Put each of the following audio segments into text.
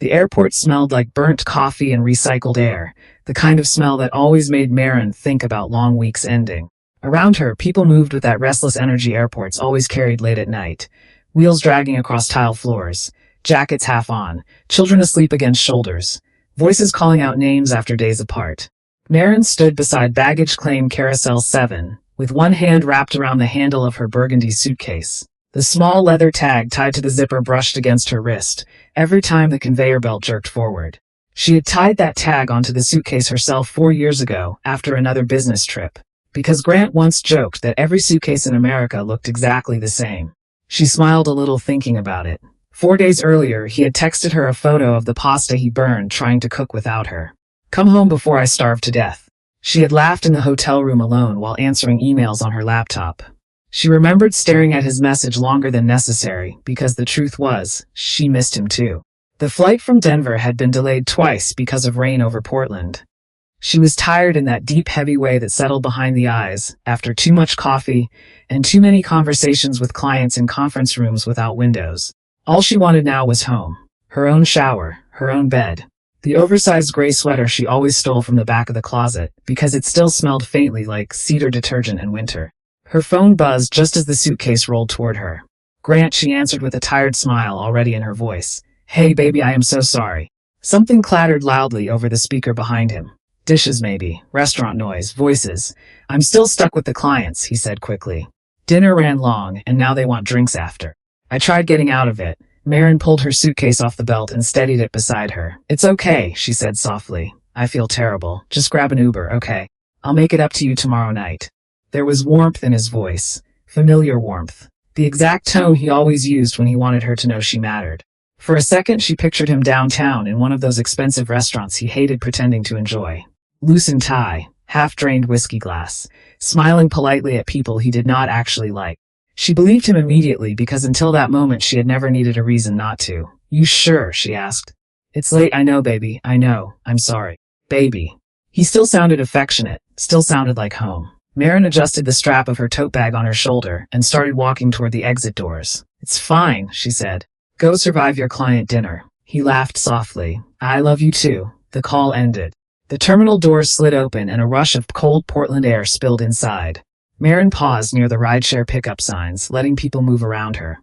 The airport smelled like burnt coffee and recycled air, the kind of smell that always made Maren think about long weeks ending. Around her, people moved with that restless energy airports always carried late at night. Wheels dragging across tile floors, jackets half on, children asleep against shoulders, voices calling out names after days apart. Maren stood beside baggage claim carousel 7, with one hand wrapped around the handle of her burgundy suitcase. The small leather tag tied to the zipper brushed against her wrist every time the conveyor belt jerked forward. She had tied that tag onto the suitcase herself 4 years ago after another business trip, because Grant once joked that every suitcase in America looked exactly the same. She smiled a little thinking about it. 4 days earlier, he had texted her a photo of the pasta he burned trying to cook without her. "Come home before I starve to death." She had laughed in the hotel room alone while answering emails on her laptop. She remembered staring at his message longer than necessary, because the truth was, she missed him too. The flight from Denver had been delayed twice because of rain over Portland. She was tired in that deep, heavy way that settled behind the eyes, after too much coffee and too many conversations with clients in conference rooms without windows. All she wanted now was home. Her own shower, her own bed. The oversized gray sweater she always stole from the back of the closet, because it still smelled faintly like cedar detergent in winter. Her phone buzzed just as the suitcase rolled toward her. "Grant," she answered with a tired smile already in her voice. "Hey baby, I am so sorry." Something clattered loudly over the speaker behind him. Dishes maybe, restaurant noise, voices. "I'm still stuck with the clients," he said quickly. "Dinner ran long, and now they want drinks after. I tried getting out of it." Maren pulled her suitcase off the belt and steadied it beside her. "It's okay," she said softly. "I feel terrible. Just grab an Uber, okay? I'll make it up to you tomorrow night." There was warmth in his voice. Familiar warmth. The exact tone he always used when he wanted her to know she mattered. For a second, she pictured him downtown in one of those expensive restaurants he hated pretending to enjoy. Loosened tie, half-drained whiskey glass, smiling politely at people he did not actually like. She believed him immediately because until that moment she had never needed a reason not to. "You sure?" she asked. "It's late, I know, baby. I know. I'm sorry." "Baby." He still sounded affectionate, still sounded like home. Maren adjusted the strap of her tote bag on her shoulder and started walking toward the exit doors. "It's fine," she said. "Go survive your client dinner." He laughed softly. "I love you too." The call ended. The terminal doors slid open and a rush of cold Portland air spilled inside. Maren paused near the rideshare pickup signs, letting people move around her.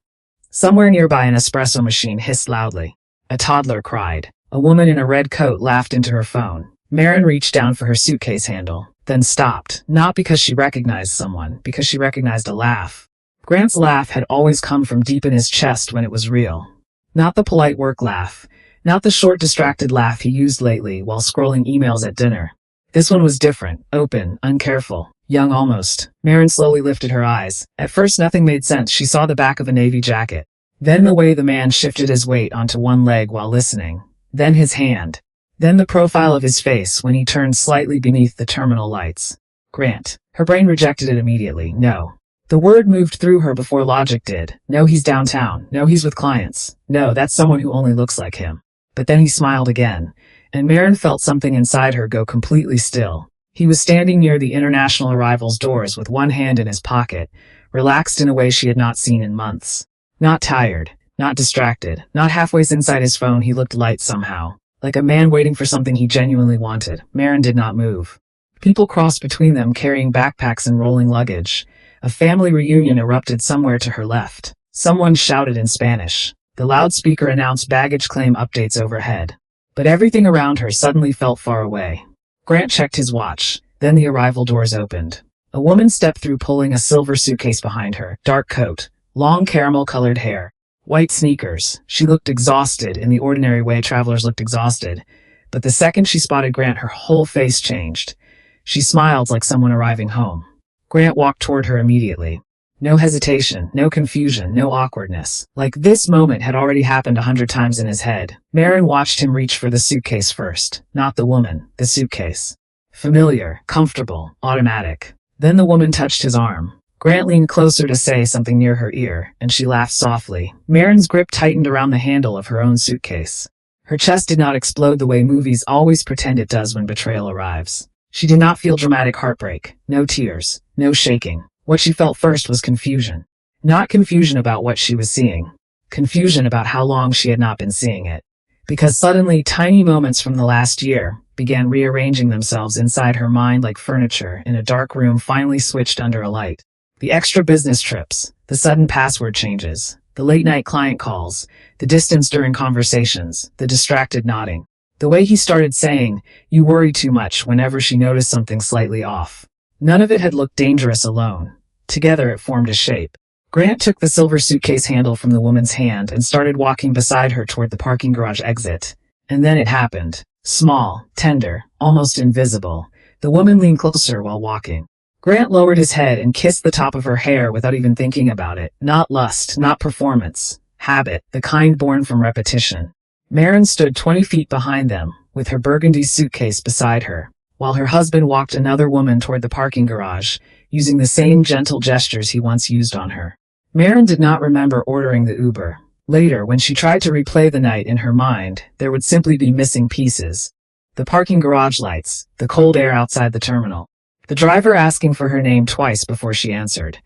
Somewhere nearby, an espresso machine hissed loudly. A toddler cried. A woman in a red coat laughed into her phone. Maren reached down for her suitcase handle, then stopped, not because she recognized someone, because she recognized a laugh. Grant's laugh had always come from deep in his chest when it was real. Not the polite work laugh, not the short distracted laugh he used lately while scrolling emails at dinner. This one was different, open, uncareful, young almost. Maren slowly lifted her eyes. At first nothing made sense. She saw the back of a navy jacket. Then the way the man shifted his weight onto one leg while listening. Then his hand. Then the profile of his face when he turned slightly beneath the terminal lights. Grant. Her brain rejected it immediately. No. The word moved through her before logic did. No, he's downtown. No, he's with clients. No, that's someone who only looks like him. But then he smiled again, and Maren felt something inside her go completely still. He was standing near the international arrivals doors with one hand in his pocket, relaxed in a way she had not seen in months. Not tired, not distracted, not halfway inside his phone. He looked light somehow. Like a man waiting for something he genuinely wanted. Maren did not move. People crossed between them carrying backpacks and rolling luggage. A family reunion erupted somewhere to her left. Someone shouted in Spanish. The loudspeaker announced baggage claim updates overhead. But everything around her suddenly felt far away. Grant checked his watch. Then the arrival doors opened. A woman stepped through pulling a silver suitcase behind her. Dark coat, long caramel-colored hair. White sneakers. She looked exhausted in the ordinary way travelers looked exhausted. But the second she spotted Grant, her whole face changed. She smiled like someone arriving home. Grant walked toward her immediately. No hesitation, no confusion, no awkwardness. Like this moment had already happened 100 times in his head. Maren watched him reach for the suitcase first. Not the woman, the suitcase. Familiar, comfortable, automatic. Then the woman touched his arm. Grant leaned closer to say something near her ear, and she laughed softly. Maren's grip tightened around the handle of her own suitcase. Her chest did not explode the way movies always pretend it does when betrayal arrives. She did not feel dramatic heartbreak, no tears, no shaking. What she felt first was confusion. Not confusion about what she was seeing. Confusion about how long she had not been seeing it. because suddenly tiny moments from the last year began rearranging themselves inside her mind like furniture in a dark room finally switched under a light. The extra business trips, the sudden password changes, the late-night client calls, the distance during conversations, the distracted nodding. The way he started saying, "You worry too much," whenever she noticed something slightly off. None of it had looked dangerous alone. Together it formed a shape. Grant took the silver suitcase handle from the woman's hand and started walking beside her toward the parking garage exit. And then it happened. Small, tender, almost invisible. The woman leaned closer while walking. Grant lowered his head and kissed the top of her hair without even thinking about it. Not lust, not performance. Habit, the kind born from repetition. Maren stood 20 feet behind them, with her burgundy suitcase beside her, while her husband walked another woman toward the parking garage, using the same gentle gestures he once used on her. Maren did not remember ordering the Uber. Later, when she tried to replay the night in her mind, there would simply be missing pieces. The parking garage lights, the cold air outside the terminal, the driver asking for her name twice before she answered.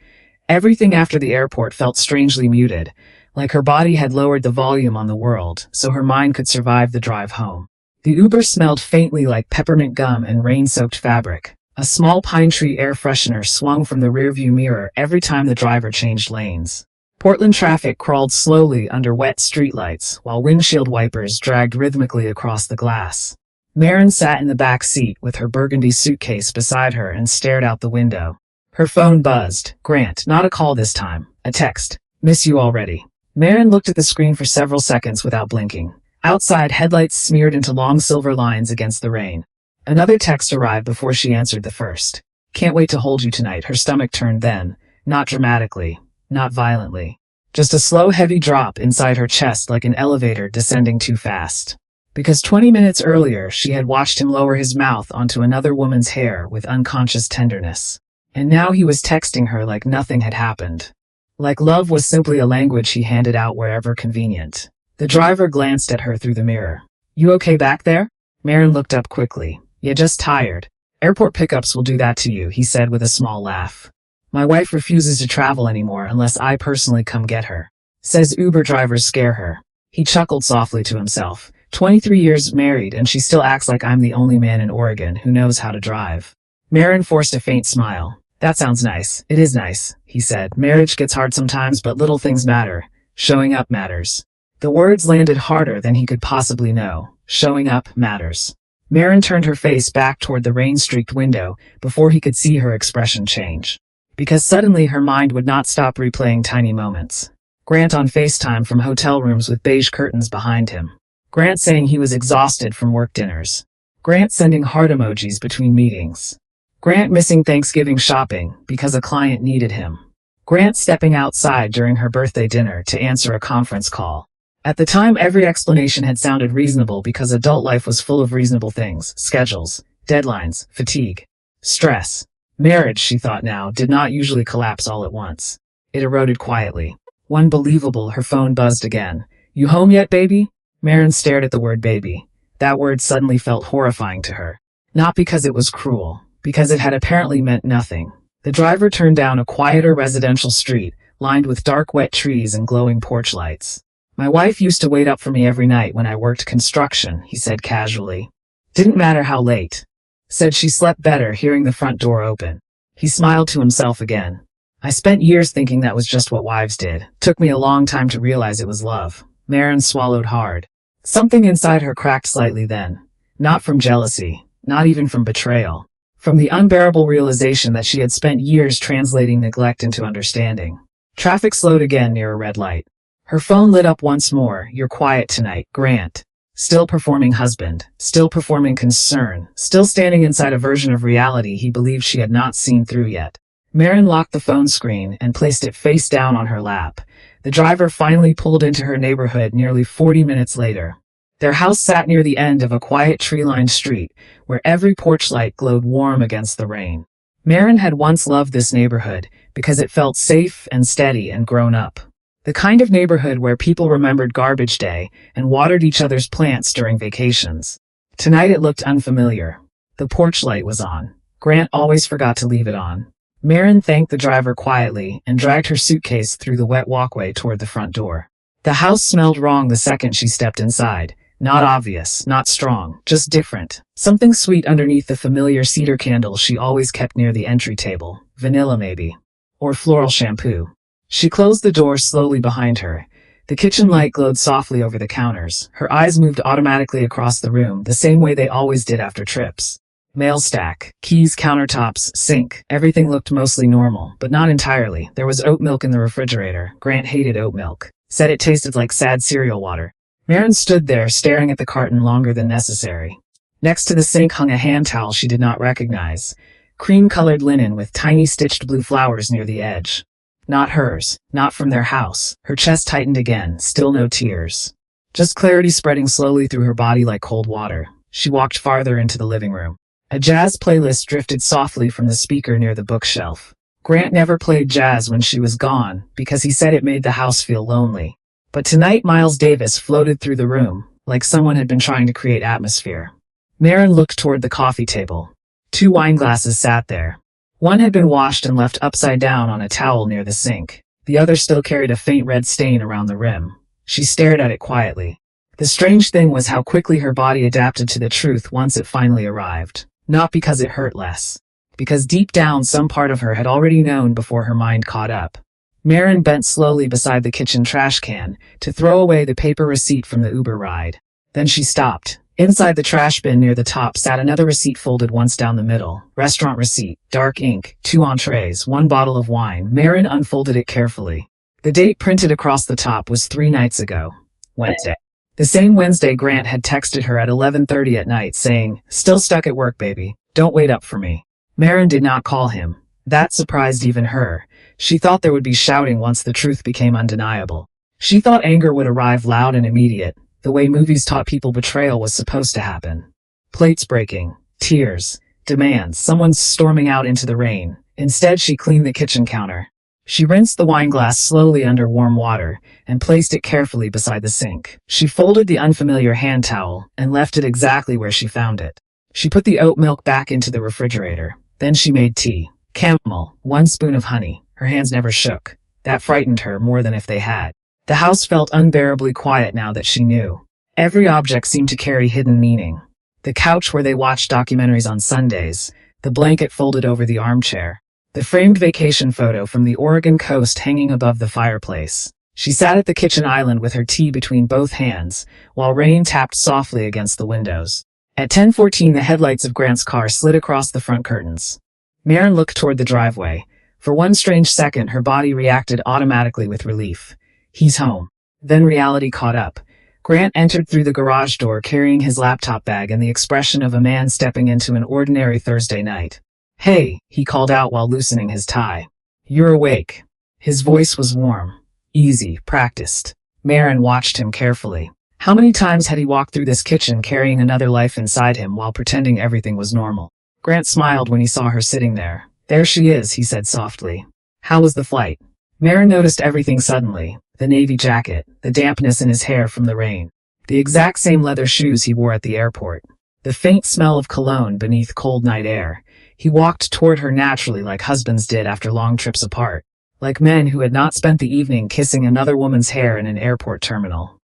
Everything after the airport felt strangely muted, like her body had lowered the volume on the world so her mind could survive the drive home. The Uber smelled faintly like peppermint gum and rain-soaked fabric. A small pine tree air freshener swung from the rearview mirror every time the driver changed lanes. Portland traffic crawled slowly under wet streetlights while windshield wipers dragged rhythmically across the glass. Maren sat in the back seat with her burgundy suitcase beside her and stared out the window. Her phone buzzed. Grant, not a call this time. A text. "Miss you already." Maren looked at the screen for several seconds without blinking. Outside, headlights smeared into long silver lines against the rain. Another text arrived before she answered the first. "Can't wait to hold you tonight." Her stomach turned then. Not dramatically. Not violently. Just a slow, heavy drop inside her chest like an elevator descending too fast. Because 20 minutes earlier, she had watched him lower his mouth onto another woman's hair with unconscious tenderness. And now he was texting her like nothing had happened. Like love was simply a language he handed out wherever convenient. The driver glanced at her through the mirror. "You okay back there?" Maren looked up quickly. "Yeah, just tired. Airport pickups will do that to you," he said with a small laugh. "My wife refuses to travel anymore unless I personally come get her. Says Uber drivers scare her." He chuckled softly to himself. 23 years married and she still acts like I'm the only man in Oregon who knows how to drive. Maren forced a faint smile. "That sounds nice." "It is nice," he said. "Marriage gets hard sometimes, but little things matter. Showing up matters." The words landed harder than he could possibly know. Showing up matters. Maren turned her face back toward the rain-streaked window before he could see her expression change. Because suddenly her mind would not stop replaying tiny moments. Grant on FaceTime from hotel rooms with beige curtains behind him. Grant saying he was exhausted from work dinners. Grant sending heart emojis between meetings. Grant missing Thanksgiving shopping because a client needed him. Grant stepping outside during her birthday dinner to answer a conference call. At the time, every explanation had sounded reasonable because adult life was full of reasonable things: schedules, deadlines, fatigue, stress. Marriage, she thought now, did not usually collapse all at once. It eroded quietly. Unbelievable, her phone buzzed again. "You home yet, baby?" Maren stared at the word baby. That word suddenly felt horrifying to her. Not because it was cruel, because it had apparently meant nothing. The driver turned down a quieter residential street, lined with dark wet trees and glowing porch lights. "My wife used to wait up for me every night when I worked construction," he said casually. "Didn't matter how late. Said she slept better hearing the front door open." He smiled to himself again. "I spent years thinking that was just what wives did. Took me a long time to realize it was love." Maren swallowed hard. Something inside her cracked slightly then. Not from jealousy, not even from betrayal. From the unbearable realization that she had spent years translating neglect into understanding. Traffic slowed again near a red light. Her phone lit up once more. "You're quiet tonight, Grant." Still performing husband, still performing concern, still standing inside a version of reality he believed she had not seen through yet. Maren locked the phone screen and placed it face down on her lap. The driver finally pulled into her neighborhood nearly 40 minutes later. Their house sat near the end of a quiet tree-lined street, where every porch light glowed warm against the rain. Maren had once loved this neighborhood because it felt safe and steady and grown up. The kind of neighborhood where people remembered garbage day and watered each other's plants during vacations. Tonight it looked unfamiliar. The porch light was on. Grant always forgot to leave it on. Maren thanked the driver quietly and dragged her suitcase through the wet walkway toward the front door. The house smelled wrong the second she stepped inside. Not obvious, not strong, just different. Something sweet underneath the familiar cedar candle she always kept near the entry table. Vanilla maybe. Or floral shampoo. She closed the door slowly behind her. The kitchen light glowed softly over the counters. Her eyes moved automatically across the room, the same way they always did after trips. Mail stack, keys, countertops, sink. Everything looked mostly normal, but not entirely. There was oat milk in the refrigerator. Grant hated oat milk. Said it tasted like sad cereal water. Maren stood there, staring at the carton longer than necessary. Next to the sink hung a hand towel she did not recognize. Cream-colored linen with tiny stitched blue flowers near the edge. Not hers. Not from their house. Her chest tightened again. Still no tears. Just clarity spreading slowly through her body like cold water. She walked farther into the living room. A jazz playlist drifted softly from the speaker near the bookshelf. Grant never played jazz when she was gone, because he said it made the house feel lonely. But tonight Miles Davis floated through the room, like someone had been trying to create atmosphere. Maren looked toward the coffee table. 2 wine glasses sat there. One had been washed and left upside down on a towel near the sink. The other still carried a faint red stain around the rim. She stared at it quietly. The strange thing was how quickly her body adapted to the truth once it finally arrived. Not because it hurt less. Because deep down some part of her had already known before her mind caught up. Maren bent slowly beside the kitchen trash can to throw away the paper receipt from the Uber ride. Then she stopped. Inside the trash bin near the top sat another receipt folded once down the middle. Restaurant receipt, dark ink, 2 entrees, 1 bottle of wine. Maren unfolded it carefully. The date printed across the top was 3 nights ago. Wednesday. The same Wednesday Grant had texted her at 11:30 at night saying, "Still stuck at work, baby. Don't wait up for me." Maren did not call him. That surprised even her. She thought there would be shouting once the truth became undeniable. She thought anger would arrive loud and immediate, the way movies taught people betrayal was supposed to happen. Plates breaking, tears, demands, someone storming out into the rain. Instead, she cleaned the kitchen counter. She rinsed the wine glass slowly under warm water and placed it carefully beside the sink. She folded the unfamiliar hand towel and left it exactly where she found it. She put the oat milk back into the refrigerator. Then she made tea. Chamomile, 1 spoon of honey. Her hands never shook. That frightened her more than if they had. The house felt unbearably quiet now that she knew. Every object seemed to carry hidden meaning. The couch where they watched documentaries on Sundays, the blanket folded over the armchair, the framed vacation photo from the Oregon coast hanging above the fireplace. She sat at the kitchen island with her tea between both hands, while rain tapped softly against the windows. At 10:14, the headlights of Grant's car slid across the front curtains. Maren looked toward the driveway. For one strange second, her body reacted automatically with relief. He's home. Then reality caught up. Grant entered through the garage door carrying his laptop bag and the expression of a man stepping into an ordinary Thursday night. "Hey," he called out while loosening his tie. "You're awake." His voice was warm, easy, practiced. Maren watched him carefully. How many times had he walked through this kitchen carrying another life inside him while pretending everything was normal? Grant smiled when he saw her sitting there. "There she is," he said softly. "How was the flight?" Maren noticed everything suddenly. The navy jacket, the dampness in his hair from the rain, the exact same leather shoes he wore at the airport, the faint smell of cologne beneath cold night air. He walked toward her naturally like husbands did after long trips apart, like men who had not spent the evening kissing another woman's hair in an airport terminal.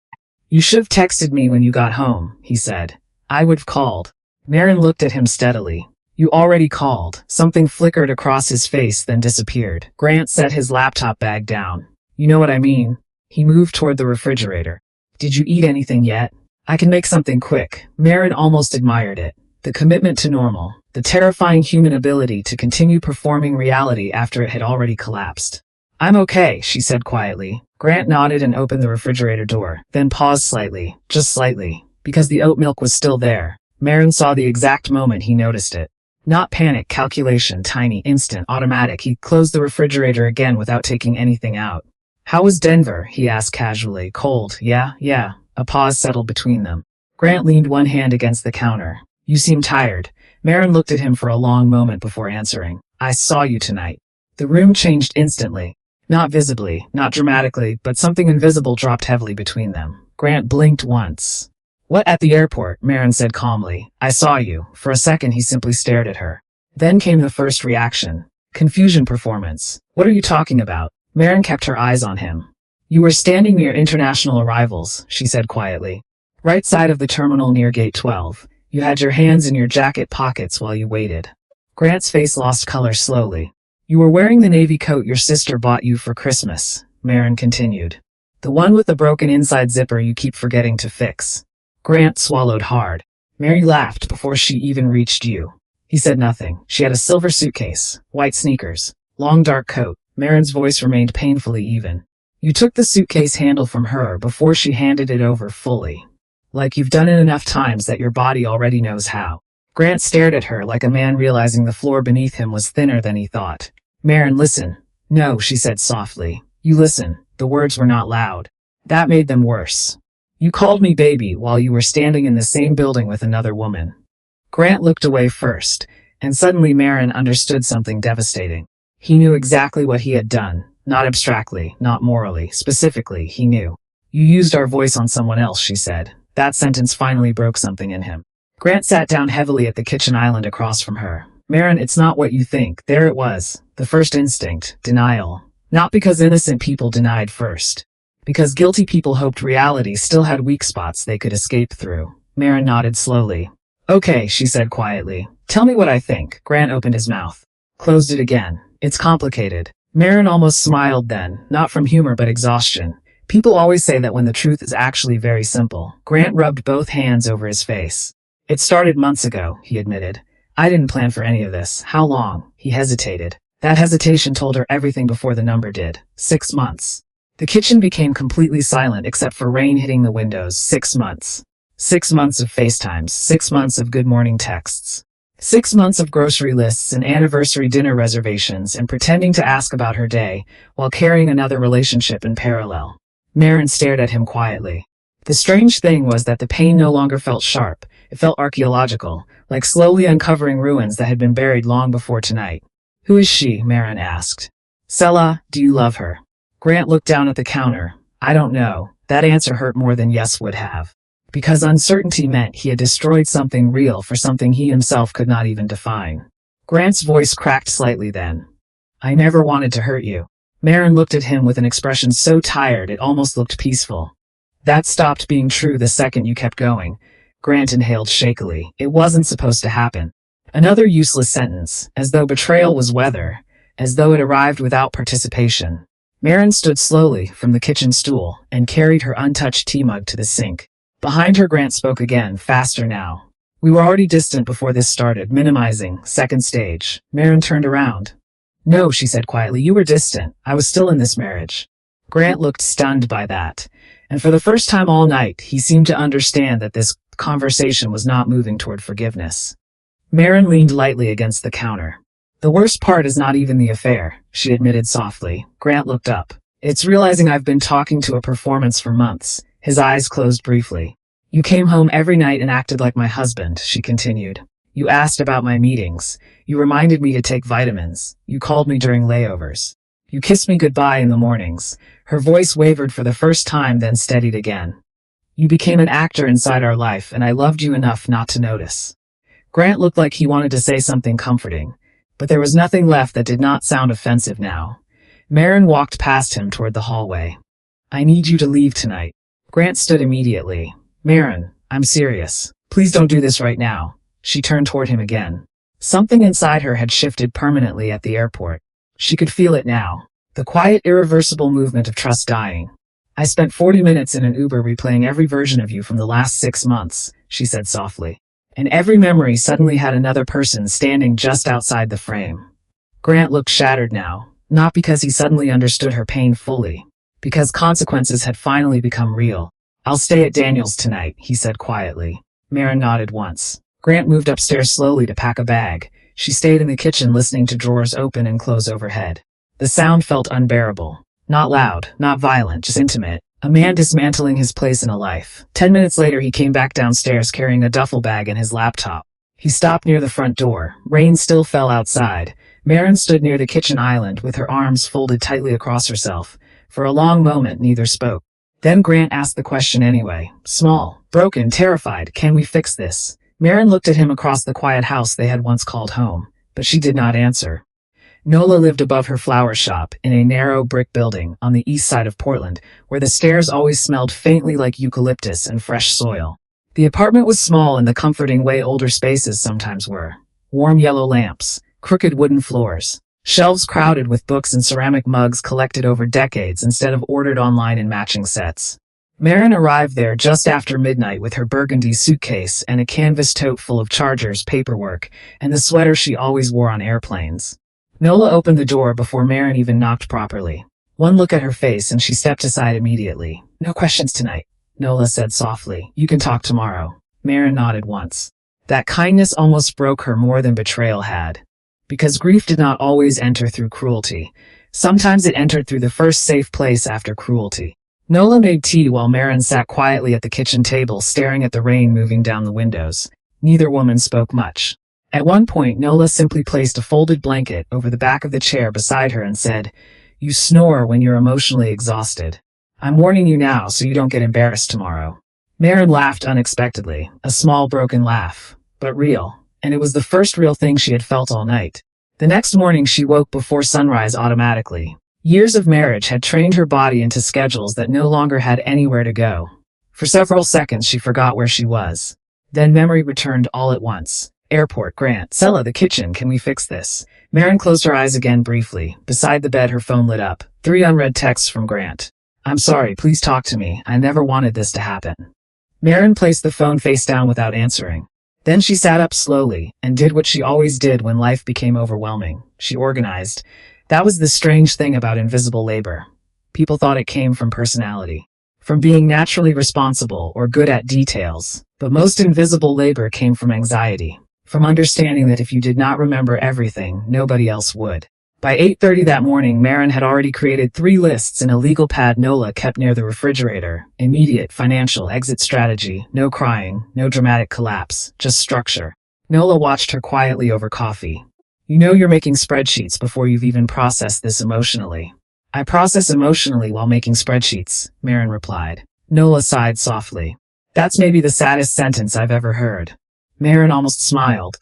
"You should have texted me when you got home," he said. "I would have called." Maren looked at him steadily. "You already called." Something flickered across his face, then disappeared. Grant set his laptop bag down. "You know what I mean?" He moved toward the refrigerator. "Did you eat anything yet? I can make something quick." Maren almost admired it. The commitment to normal. The terrifying human ability to continue performing reality after it had already collapsed. "I'm okay," she said quietly. Grant nodded and opened the refrigerator door, then paused slightly, just slightly, because the oat milk was still there. Maren saw the exact moment he noticed it. Not panic, calculation, tiny, instant, automatic. He closed the refrigerator again without taking anything out. "How was Denver?" he asked casually. "Cold, yeah." A pause settled between them. Grant leaned one hand against the counter. "You seem tired." Maren looked at him for a long moment before answering. "I saw you tonight." The room changed instantly. Not visibly, not dramatically, but something invisible dropped heavily between them. Grant blinked once. "What, at the airport?" Maren said calmly. "I saw you." For a second he simply stared at her. Then came the first reaction. Confusion performance. "What are you talking about?" Maren kept her eyes on him. "You were standing near international arrivals," she said quietly. Right side of the terminal near gate 12. You had your hands in your jacket pockets while you waited. Grant's face lost color slowly. You were wearing the navy coat your sister bought you for Christmas, Maren continued. The one with the broken inside zipper you keep forgetting to fix. Grant swallowed hard. Mary laughed before she even reached you. He said nothing. She had a silver suitcase, white sneakers, long dark coat. Maren's voice remained painfully even. You took the suitcase handle from her before she handed it over fully. Like you've done it enough times that your body already knows how. Grant stared at her like a man realizing the floor beneath him was thinner than he thought. Maren, listen. No, she said softly. You listen. The words were not loud. That made them worse. You called me baby while you were standing in the same building with another woman. Grant looked away first, and suddenly Maren understood something devastating. He knew exactly what he had done, not abstractly, not morally, specifically, he knew. You used our voice on someone else, she said. That sentence finally broke something in him. Grant sat down heavily at the kitchen island across from her. Maren, it's not what you think. There it was. The first instinct, denial. Not because innocent people denied first. Because guilty people hoped reality still had weak spots they could escape through. Maren nodded slowly. Okay, she said quietly. Tell me what I think. Grant opened his mouth. Closed it again. It's complicated. Maren almost smiled then, not from humor but exhaustion. People always say that when the truth is actually very simple. Grant rubbed both hands over his face. It started months ago, he admitted. I didn't plan for any of this. How long? He hesitated. That hesitation told her everything before the number did. 6 months. The kitchen became completely silent except for rain hitting the windows. 6 months. 6 months of FaceTimes. 6 months of good morning texts. 6 months of grocery lists and anniversary dinner reservations and pretending to ask about her day while carrying another relationship in parallel. Maren stared at him quietly. The strange thing was that the pain no longer felt sharp. It felt archaeological, like slowly uncovering ruins that had been buried long before tonight. Who is she? Maren asked. Sela, do you love her? Grant looked down at the counter. I don't know. That answer hurt more than yes would have. Because uncertainty meant he had destroyed something real for something he himself could not even define. Grant's voice cracked slightly then. I never wanted to hurt you. Maren looked at him with an expression so tired it almost looked peaceful. That stopped being true the second you kept going. Grant inhaled shakily. It wasn't supposed to happen. Another useless sentence, as though betrayal was weather, as though it arrived without participation. Maren stood slowly from the kitchen stool and carried her untouched tea mug to the sink. Behind her, Grant spoke again, faster now. We were already distant before this started, minimizing, second stage. Maren turned around. No, she said quietly, you were distant. I was still in this marriage. Grant looked stunned by that. And for the first time all night, he seemed to understand that this conversation was not moving toward forgiveness. Maren leaned lightly against the counter. The worst part is not even the affair, she admitted softly. Grant looked up. It's realizing I've been talking to a performance for months. His eyes closed briefly. You came home every night and acted like my husband, she continued. You asked about my meetings. You reminded me to take vitamins. You called me during layovers. You kissed me goodbye in the mornings. Her voice wavered for the first time, then steadied again. You became an actor inside our life, and I loved you enough not to notice. Grant looked like he wanted to say something comforting, but there was nothing left that did not sound offensive now. Maren walked past him toward the hallway. I need you to leave tonight. Grant stood immediately. Maren, I'm serious. Please don't do this right now. She turned toward him again. Something inside her had shifted permanently at the airport. She could feel it now. The quiet, irreversible movement of trust dying. I spent 40 minutes in an Uber replaying every version of you from the last 6 months, she said softly. And every memory suddenly had another person standing just outside the frame. Grant looked shattered now, not because he suddenly understood her pain fully, because consequences had finally become real. I'll stay at Daniel's tonight, he said quietly. Maren nodded once. Grant moved upstairs slowly to pack a bag. She stayed in the kitchen listening to drawers open and close overhead. The sound felt unbearable. Not loud, not violent, just intimate. A man dismantling his place in a life. 10 minutes later, he came back downstairs carrying a duffel bag and his laptop. He stopped near the front door. Rain still fell outside. Maren stood near the kitchen island with her arms folded tightly across herself. For a long moment, neither spoke. Then Grant asked the question anyway. Small, broken, terrified. Can we fix this? Maren looked at him across the quiet house they had once called home, but she did not answer. Nola lived above her flower shop in a narrow brick building on the east side of Portland, where the stairs always smelled faintly like eucalyptus and fresh soil. The apartment was small in the comforting way older spaces sometimes were. Warm yellow lamps, crooked wooden floors, shelves crowded with books and ceramic mugs collected over decades instead of ordered online in matching sets. Maren arrived there just after midnight with her burgundy suitcase and a canvas tote full of chargers, paperwork, and the sweater she always wore on airplanes. Nola opened the door before Maren even knocked properly. One look at her face and she stepped aside immediately. "No questions tonight," Nola said softly. "You can talk tomorrow." Maren nodded once. That kindness almost broke her more than betrayal had. Because grief did not always enter through cruelty. Sometimes it entered through the first safe place after cruelty. Nola made tea while Maren sat quietly at the kitchen table staring at the rain moving down the windows. Neither woman spoke much. At one point, Nola simply placed a folded blanket over the back of the chair beside her and said, "You snore when you're emotionally exhausted. I'm warning you now so you don't get embarrassed tomorrow." Maren laughed unexpectedly, a small broken laugh, but real, and it was the first real thing she had felt all night. The next morning she woke before sunrise automatically. Years of marriage had trained her body into schedules that no longer had anywhere to go. For several seconds she forgot where she was. Then memory returned all at once. Airport, Grant, Sella, the kitchen, can we fix this? Maren closed her eyes again briefly. Beside the bed her phone lit up. 3 unread texts from Grant. "I'm sorry, please talk to me. I never wanted this to happen." Maren placed the phone face down without answering. Then she sat up slowly and did what she always did when life became overwhelming. She organized. That was the strange thing about invisible labor. People thought it came from personality, from being naturally responsible or good at details. But most invisible labor came from anxiety, from understanding that if you did not remember everything, nobody else would. By 8:30 that morning, Maren had already created 3 lists in a legal pad Nola kept near the refrigerator. Immediate financial exit strategy, no crying, no dramatic collapse, just structure. Nola watched her quietly over coffee. "You know you're making spreadsheets before you've even processed this emotionally." "I process emotionally while making spreadsheets," Maren replied. Nola sighed softly. "That's maybe the saddest sentence I've ever heard." Maren almost smiled.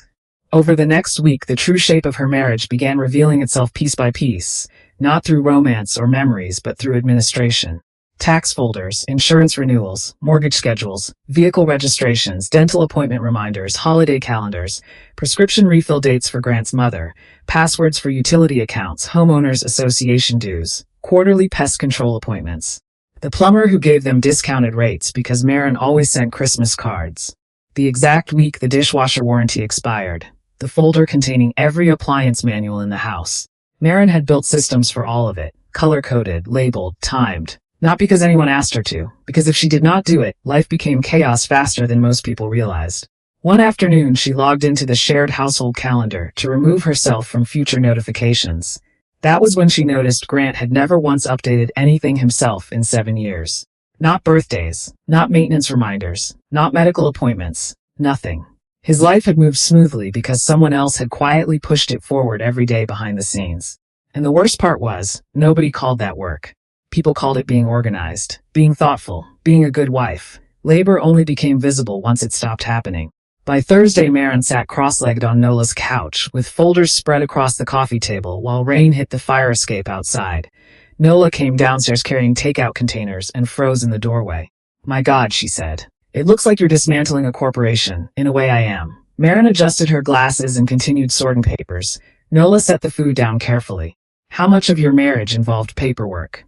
Over the next week, the true shape of her marriage began revealing itself piece by piece, not through romance or memories, but through administration. Tax folders, insurance renewals, mortgage schedules, vehicle registrations, dental appointment reminders, holiday calendars, prescription refill dates for Grant's mother, passwords for utility accounts, homeowners association dues, quarterly pest control appointments. The plumber who gave them discounted rates because Maren always sent Christmas cards. The exact week the dishwasher warranty expired. The folder containing every appliance manual in the house. Maren had built systems for all of it, color-coded, labeled, timed. Not because anyone asked her to, because if she did not do it, life became chaos faster than most people realized. One afternoon, she logged into the shared household calendar to remove herself from future notifications. That was when she noticed Grant had never once updated anything himself in 7 years. Not birthdays, not maintenance reminders, not medical appointments, nothing. His life had moved smoothly because someone else had quietly pushed it forward every day behind the scenes. And the worst part was, nobody called that work. People called it being organized, being thoughtful, being a good wife. Labor only became visible once it stopped happening. By Thursday, Maren sat cross-legged on Nola's couch, with folders spread across the coffee table while rain hit the fire escape outside. Nola came downstairs carrying takeout containers and froze in the doorway. "My God," she said. "It looks like you're dismantling a corporation. In a way, I am." Maren adjusted her glasses and continued sorting papers. Nola set the food down carefully. "How much of your marriage involved paperwork?"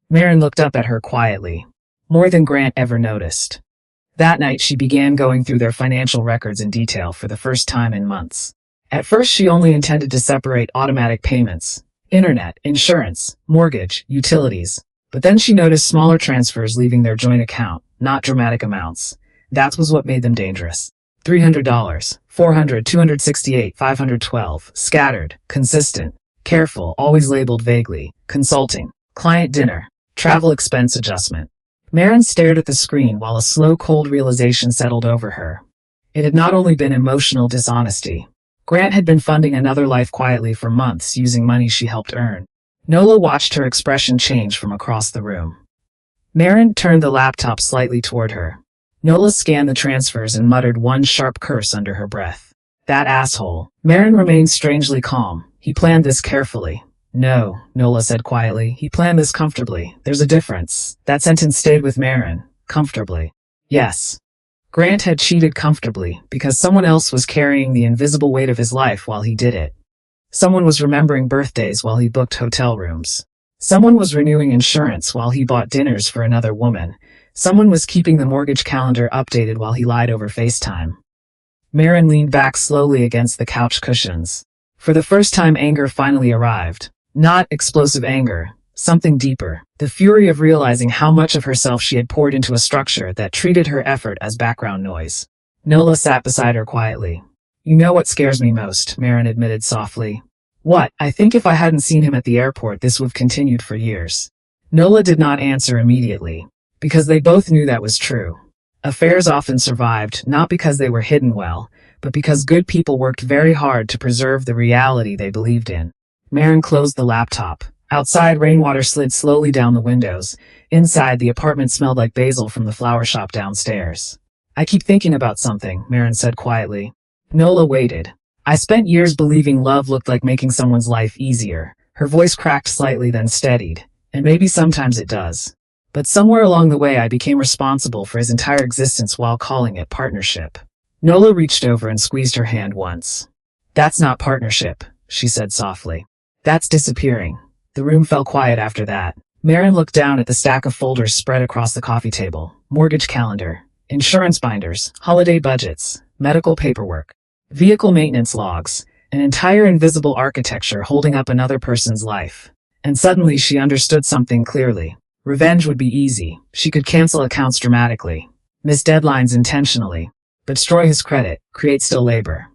Maren looked up at her quietly. More than Grant ever noticed. That night she began going through their financial records in detail for the first time in months. At first she only intended to separate automatic payments, internet, insurance, mortgage, utilities. But then she noticed smaller transfers leaving their joint account, not dramatic amounts. That was what made them dangerous. $300, $400, $268, $512, scattered, consistent, careful, always labeled vaguely, consulting, client dinner, travel expense adjustment. Maren stared at the screen while a slow, cold realization settled over her. It had not only been emotional dishonesty. Grant had been funding another life quietly for months using money she helped earn. Nola watched her expression change from across the room. Maren turned the laptop slightly toward her. Nola scanned the transfers and muttered one sharp curse under her breath. That asshole. Maren remained strangely calm, He planned this carefully. No, Nola said quietly. He planned this comfortably. There's a difference. That sentence stayed with Maren. Comfortably. Yes. Grant had cheated comfortably because someone else was carrying the invisible weight of his life while he did it. Someone was remembering birthdays while he booked hotel rooms. Someone was renewing insurance while he bought dinners for another woman. Someone was keeping the mortgage calendar updated while he lied over FaceTime. Maren leaned back slowly against the couch cushions. For the first time, anger finally arrived. Not explosive anger, something deeper. The fury of realizing how much of herself she had poured into a structure that treated her effort as background noise. Nola sat beside her quietly. You know what scares me most, Maren admitted softly. What? I think if I hadn't seen him at the airport, this would have continued for years. Nola did not answer immediately, because they both knew that was true. Affairs often survived, not because they were hidden well, but because good people worked very hard to preserve the reality they believed in. Maren closed the laptop. Outside, rainwater slid slowly down the windows. Inside, the apartment smelled like basil from the flower shop downstairs. I keep thinking about something, Maren said quietly. Nola waited. I spent years believing love looked like making someone's life easier. Her voice cracked slightly, then steadied. And maybe sometimes it does. But somewhere along the way I became responsible for his entire existence while calling it partnership. Nola reached over and squeezed her hand once. That's not partnership, she said softly. That's disappearing. The room fell quiet after that. Maren looked down at the stack of folders spread across the coffee table. Mortgage calendar, insurance binders, holiday budgets, medical paperwork, vehicle maintenance logs, an entire invisible architecture holding up another person's life. And suddenly she understood something clearly. Revenge would be easy. She could cancel accounts dramatically, miss deadlines intentionally, destroy his credit, create still labor.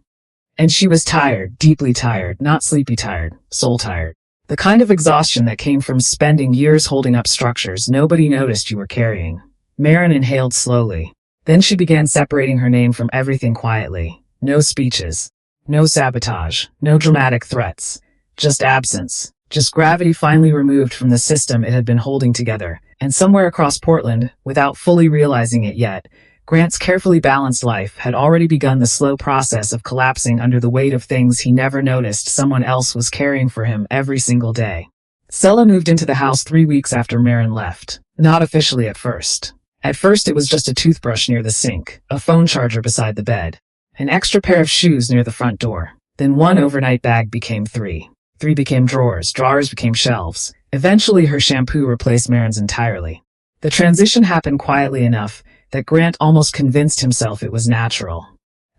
And she was tired, deeply tired, not sleepy tired, soul tired. The kind of exhaustion that came from spending years holding up structures nobody noticed you were carrying. Maren inhaled slowly. Then she began separating her name from everything quietly. No speeches. No sabotage. No dramatic threats. Just absence. Just gravity finally removed from the system it had been holding together. And somewhere across Portland, without fully realizing it yet, Grant's carefully balanced life had already begun the slow process of collapsing under the weight of things he never noticed someone else was carrying for him every single day. Sela moved into the house 3 weeks after Maren left. Not officially at first. At first it was just a toothbrush near the sink, a phone charger beside the bed, an extra pair of shoes near the front door. Then one overnight bag became 3. 3 became drawers, drawers became shelves. Eventually her shampoo replaced Maren's entirely. The transition happened quietly enough that Grant almost convinced himself it was natural.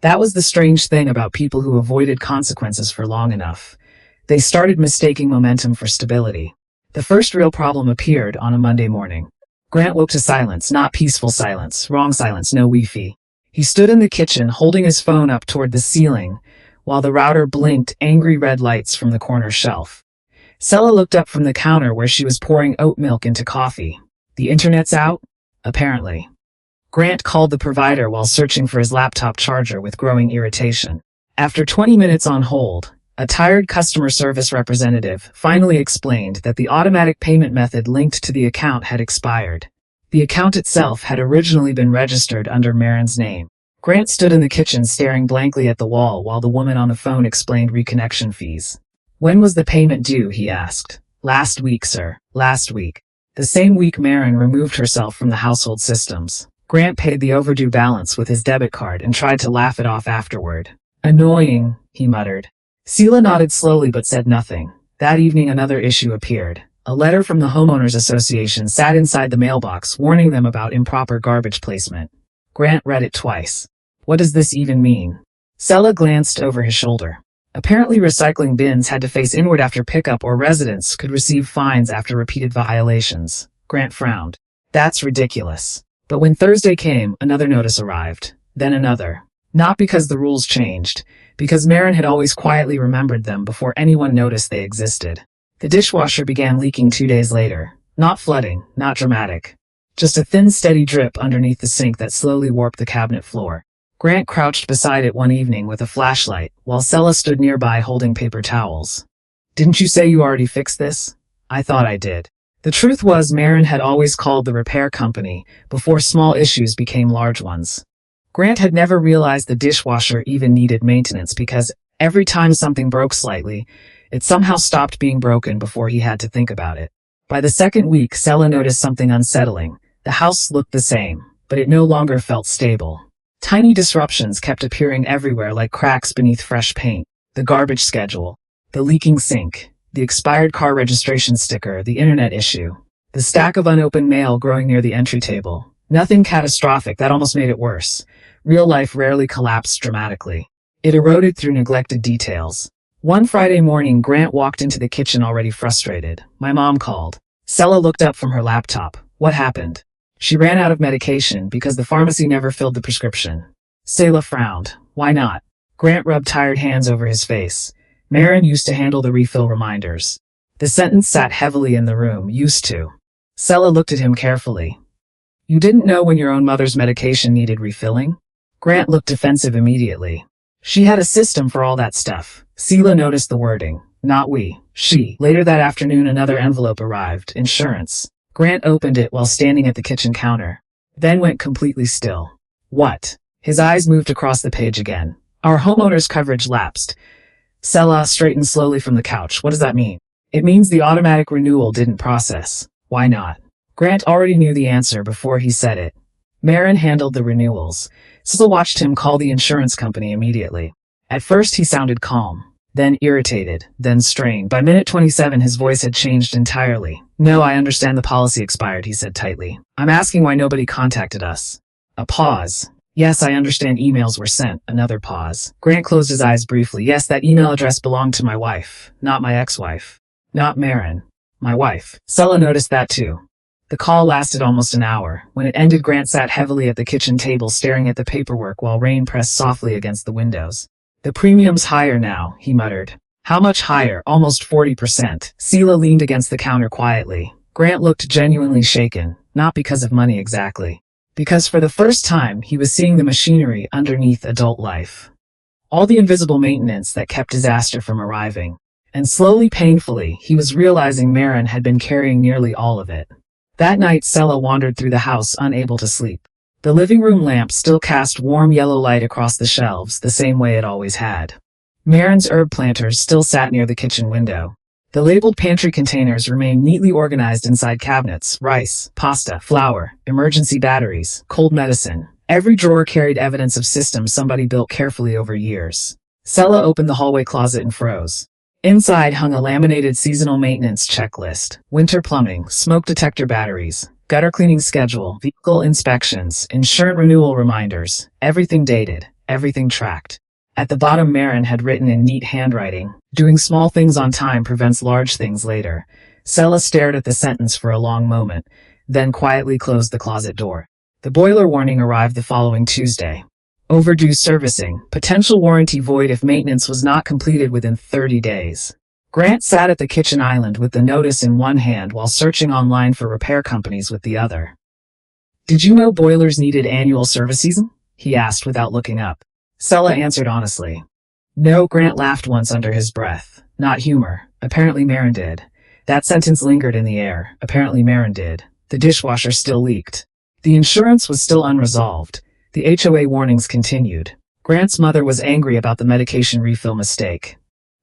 That was the strange thing about people who avoided consequences for long enough. They started mistaking momentum for stability. The first real problem appeared on a Monday morning. Grant woke to silence, not peaceful silence, wrong silence, no Wi-Fi. He stood in the kitchen holding his phone up toward the ceiling, while the router blinked angry red lights from the corner shelf. Sela looked up from the counter where she was pouring oat milk into coffee. The internet's out? Apparently. Grant called the provider while searching for his laptop charger with growing irritation. After 20 minutes on hold, a tired customer service representative finally explained that the automatic payment method linked to the account had expired. The account itself had originally been registered under Maren's name. Grant stood in the kitchen staring blankly at the wall while the woman on the phone explained reconnection fees. When was the payment due, he asked. Last week, sir. Last week. The same week Maren removed herself from the household systems. Grant paid the overdue balance with his debit card and tried to laugh it off afterward. Annoying, he muttered. Sela nodded slowly but said nothing. That evening another issue appeared. A letter from the homeowners association sat inside the mailbox warning them about improper garbage placement. Grant read it twice. What does this even mean? Sela glanced over his shoulder. Apparently recycling bins had to face inward after pickup or residents could receive fines after repeated violations. Grant frowned. That's ridiculous. But when Thursday came, another notice arrived. Then another. Not because the rules changed, because Maren had always quietly remembered them before anyone noticed they existed. The dishwasher began leaking 2 days later. Not flooding, not dramatic. Just a thin, steady drip underneath the sink that slowly warped the cabinet floor. Grant crouched beside it one evening with a flashlight, while Sela stood nearby holding paper towels. Didn't you say you already fixed this? I thought I did. The truth was Maren had always called the repair company before small issues became large ones. Grant had never realized the dishwasher even needed maintenance because every time something broke slightly, It somehow stopped being broken before he had to think about it. By the second week, Sela noticed something unsettling. The house looked the same, but it no longer felt stable. Tiny disruptions kept appearing everywhere like cracks beneath fresh paint. The garbage schedule, the leaking sink, the expired car registration sticker, the internet issue, the stack of unopened mail growing near the entry table. Nothing catastrophic, that almost made it worse. Real life rarely collapsed dramatically. It eroded through neglected details. One Friday morning, Grant walked into the kitchen already frustrated. My mom called. Sela looked up from her laptop. What happened? She ran out of medication because the pharmacy never filled the prescription. Sela frowned. Why not? Grant rubbed tired hands over his face. Maren used to handle the refill reminders. The sentence sat heavily in the room. Used to. Sela looked at him carefully. You didn't know when your own mother's medication needed refilling? Grant looked defensive immediately. She had a system for all that stuff. Sela noticed the wording. Not we. She. Later that afternoon, another envelope arrived. Insurance. Grant opened it while standing at the kitchen counter. Then went completely still. What? His eyes moved across the page again. Our homeowner's coverage lapsed. Sela straightened slowly from the couch. What does that mean? It means the automatic renewal didn't process. Why not? Grant already knew the answer before he said it. Maren handled the renewals. Sela watched him call the insurance company immediately. At first he sounded calm, then irritated, then strained. By minute 27 his voice had changed entirely. No, I understand the policy expired, he said tightly. I'm asking why nobody contacted us. A pause. Yes, I understand emails were sent. Another pause. Grant closed his eyes briefly. Yes, that email address belonged to my wife, not my ex-wife. Not Maren. My wife. Sela noticed that too. The call lasted almost an hour. When it ended, Grant sat heavily at the kitchen table staring at the paperwork while rain pressed softly against the windows. The premium's higher now, he muttered. How much higher? Almost 40%. Sela leaned against the counter quietly. Grant looked genuinely shaken, not because of money exactly. Because for the first time, he was seeing the machinery underneath adult life. All the invisible maintenance that kept disaster from arriving. And slowly, painfully, he was realizing Maren had been carrying nearly all of it. That night, Sela wandered through the house, unable to sleep. The living room lamp still cast warm yellow light across the shelves, the same way it always had. Maren's herb planters still sat near the kitchen window. The labeled pantry containers remained neatly organized inside cabinets: rice, pasta, flour, emergency batteries, cold medicine. Every drawer carried evidence of systems somebody built carefully over years. Sela opened the hallway closet and froze. Inside hung a laminated seasonal maintenance checklist: winter plumbing, smoke detector batteries, gutter cleaning schedule, vehicle inspections, insurance renewal reminders, everything dated, everything tracked. At the bottom, Maren had written in neat handwriting, "Doing small things on time prevents large things later." Sela stared at the sentence for a long moment, then quietly closed the closet door. The boiler warning arrived the following Tuesday. Overdue servicing, potential warranty void if maintenance was not completed within 30 days. Grant sat at the kitchen island with the notice in one hand while searching online for repair companies with the other. "Did you know boilers needed annual service season?" he asked without looking up. Sela answered honestly. No. Grant laughed once under his breath. Not humor. Apparently Maren did. That sentence lingered in the air. Apparently Maren did. The dishwasher still leaked. The insurance was still unresolved. The HOA warnings continued. Grant's mother was angry about the medication refill mistake.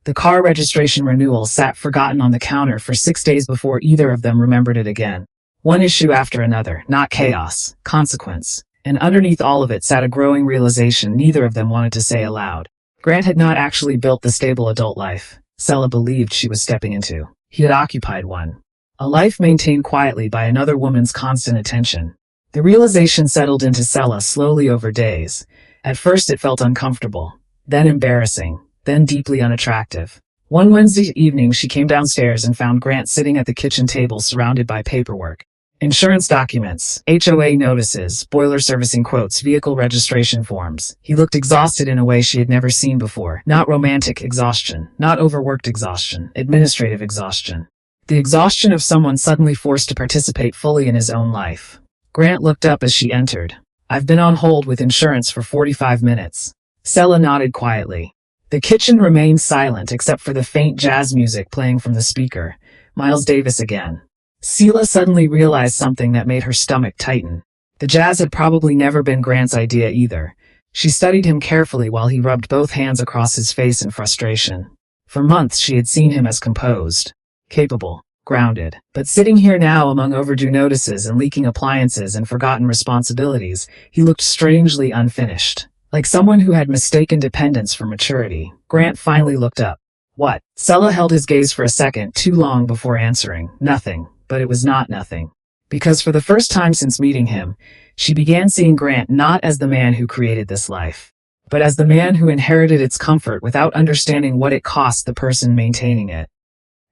The car registration renewal sat forgotten on the counter for 6 days before either of them remembered it again. One issue after another, not chaos, consequence. And underneath all of it sat a growing realization neither of them wanted to say aloud. Grant had not actually built the stable adult life Sela believed she was stepping into. He had occupied one. A life maintained quietly by another woman's constant attention. The realization settled into Sela slowly over days. At first it felt uncomfortable, then embarrassing, then deeply unattractive. One Wednesday evening she came downstairs and found Grant sitting at the kitchen table surrounded by paperwork. Insurance documents, HOA notices, boiler servicing quotes, vehicle registration forms. He looked exhausted in a way she had never seen before. Not romantic exhaustion, not overworked exhaustion, administrative exhaustion. The exhaustion of someone suddenly forced to participate fully in his own life. Grant looked up as she entered. "I've been on hold with insurance for 45 minutes. Sela nodded quietly. The kitchen remained silent except for the faint jazz music playing from the speaker. Miles Davis again. Sela suddenly realized something that made her stomach tighten. The jazz had probably never been Grant's idea either. She studied him carefully while he rubbed both hands across his face in frustration. For months she had seen him as composed, capable, grounded. But sitting here now among overdue notices and leaking appliances and forgotten responsibilities, he looked strangely unfinished. Like someone who had mistaken dependence for maturity. Grant finally looked up. What? Sela held his gaze for a second too long before answering. Nothing. But it was not nothing. Because for the first time since meeting him, she began seeing Grant not as the man who created this life, but as the man who inherited its comfort without understanding what it cost the person maintaining it.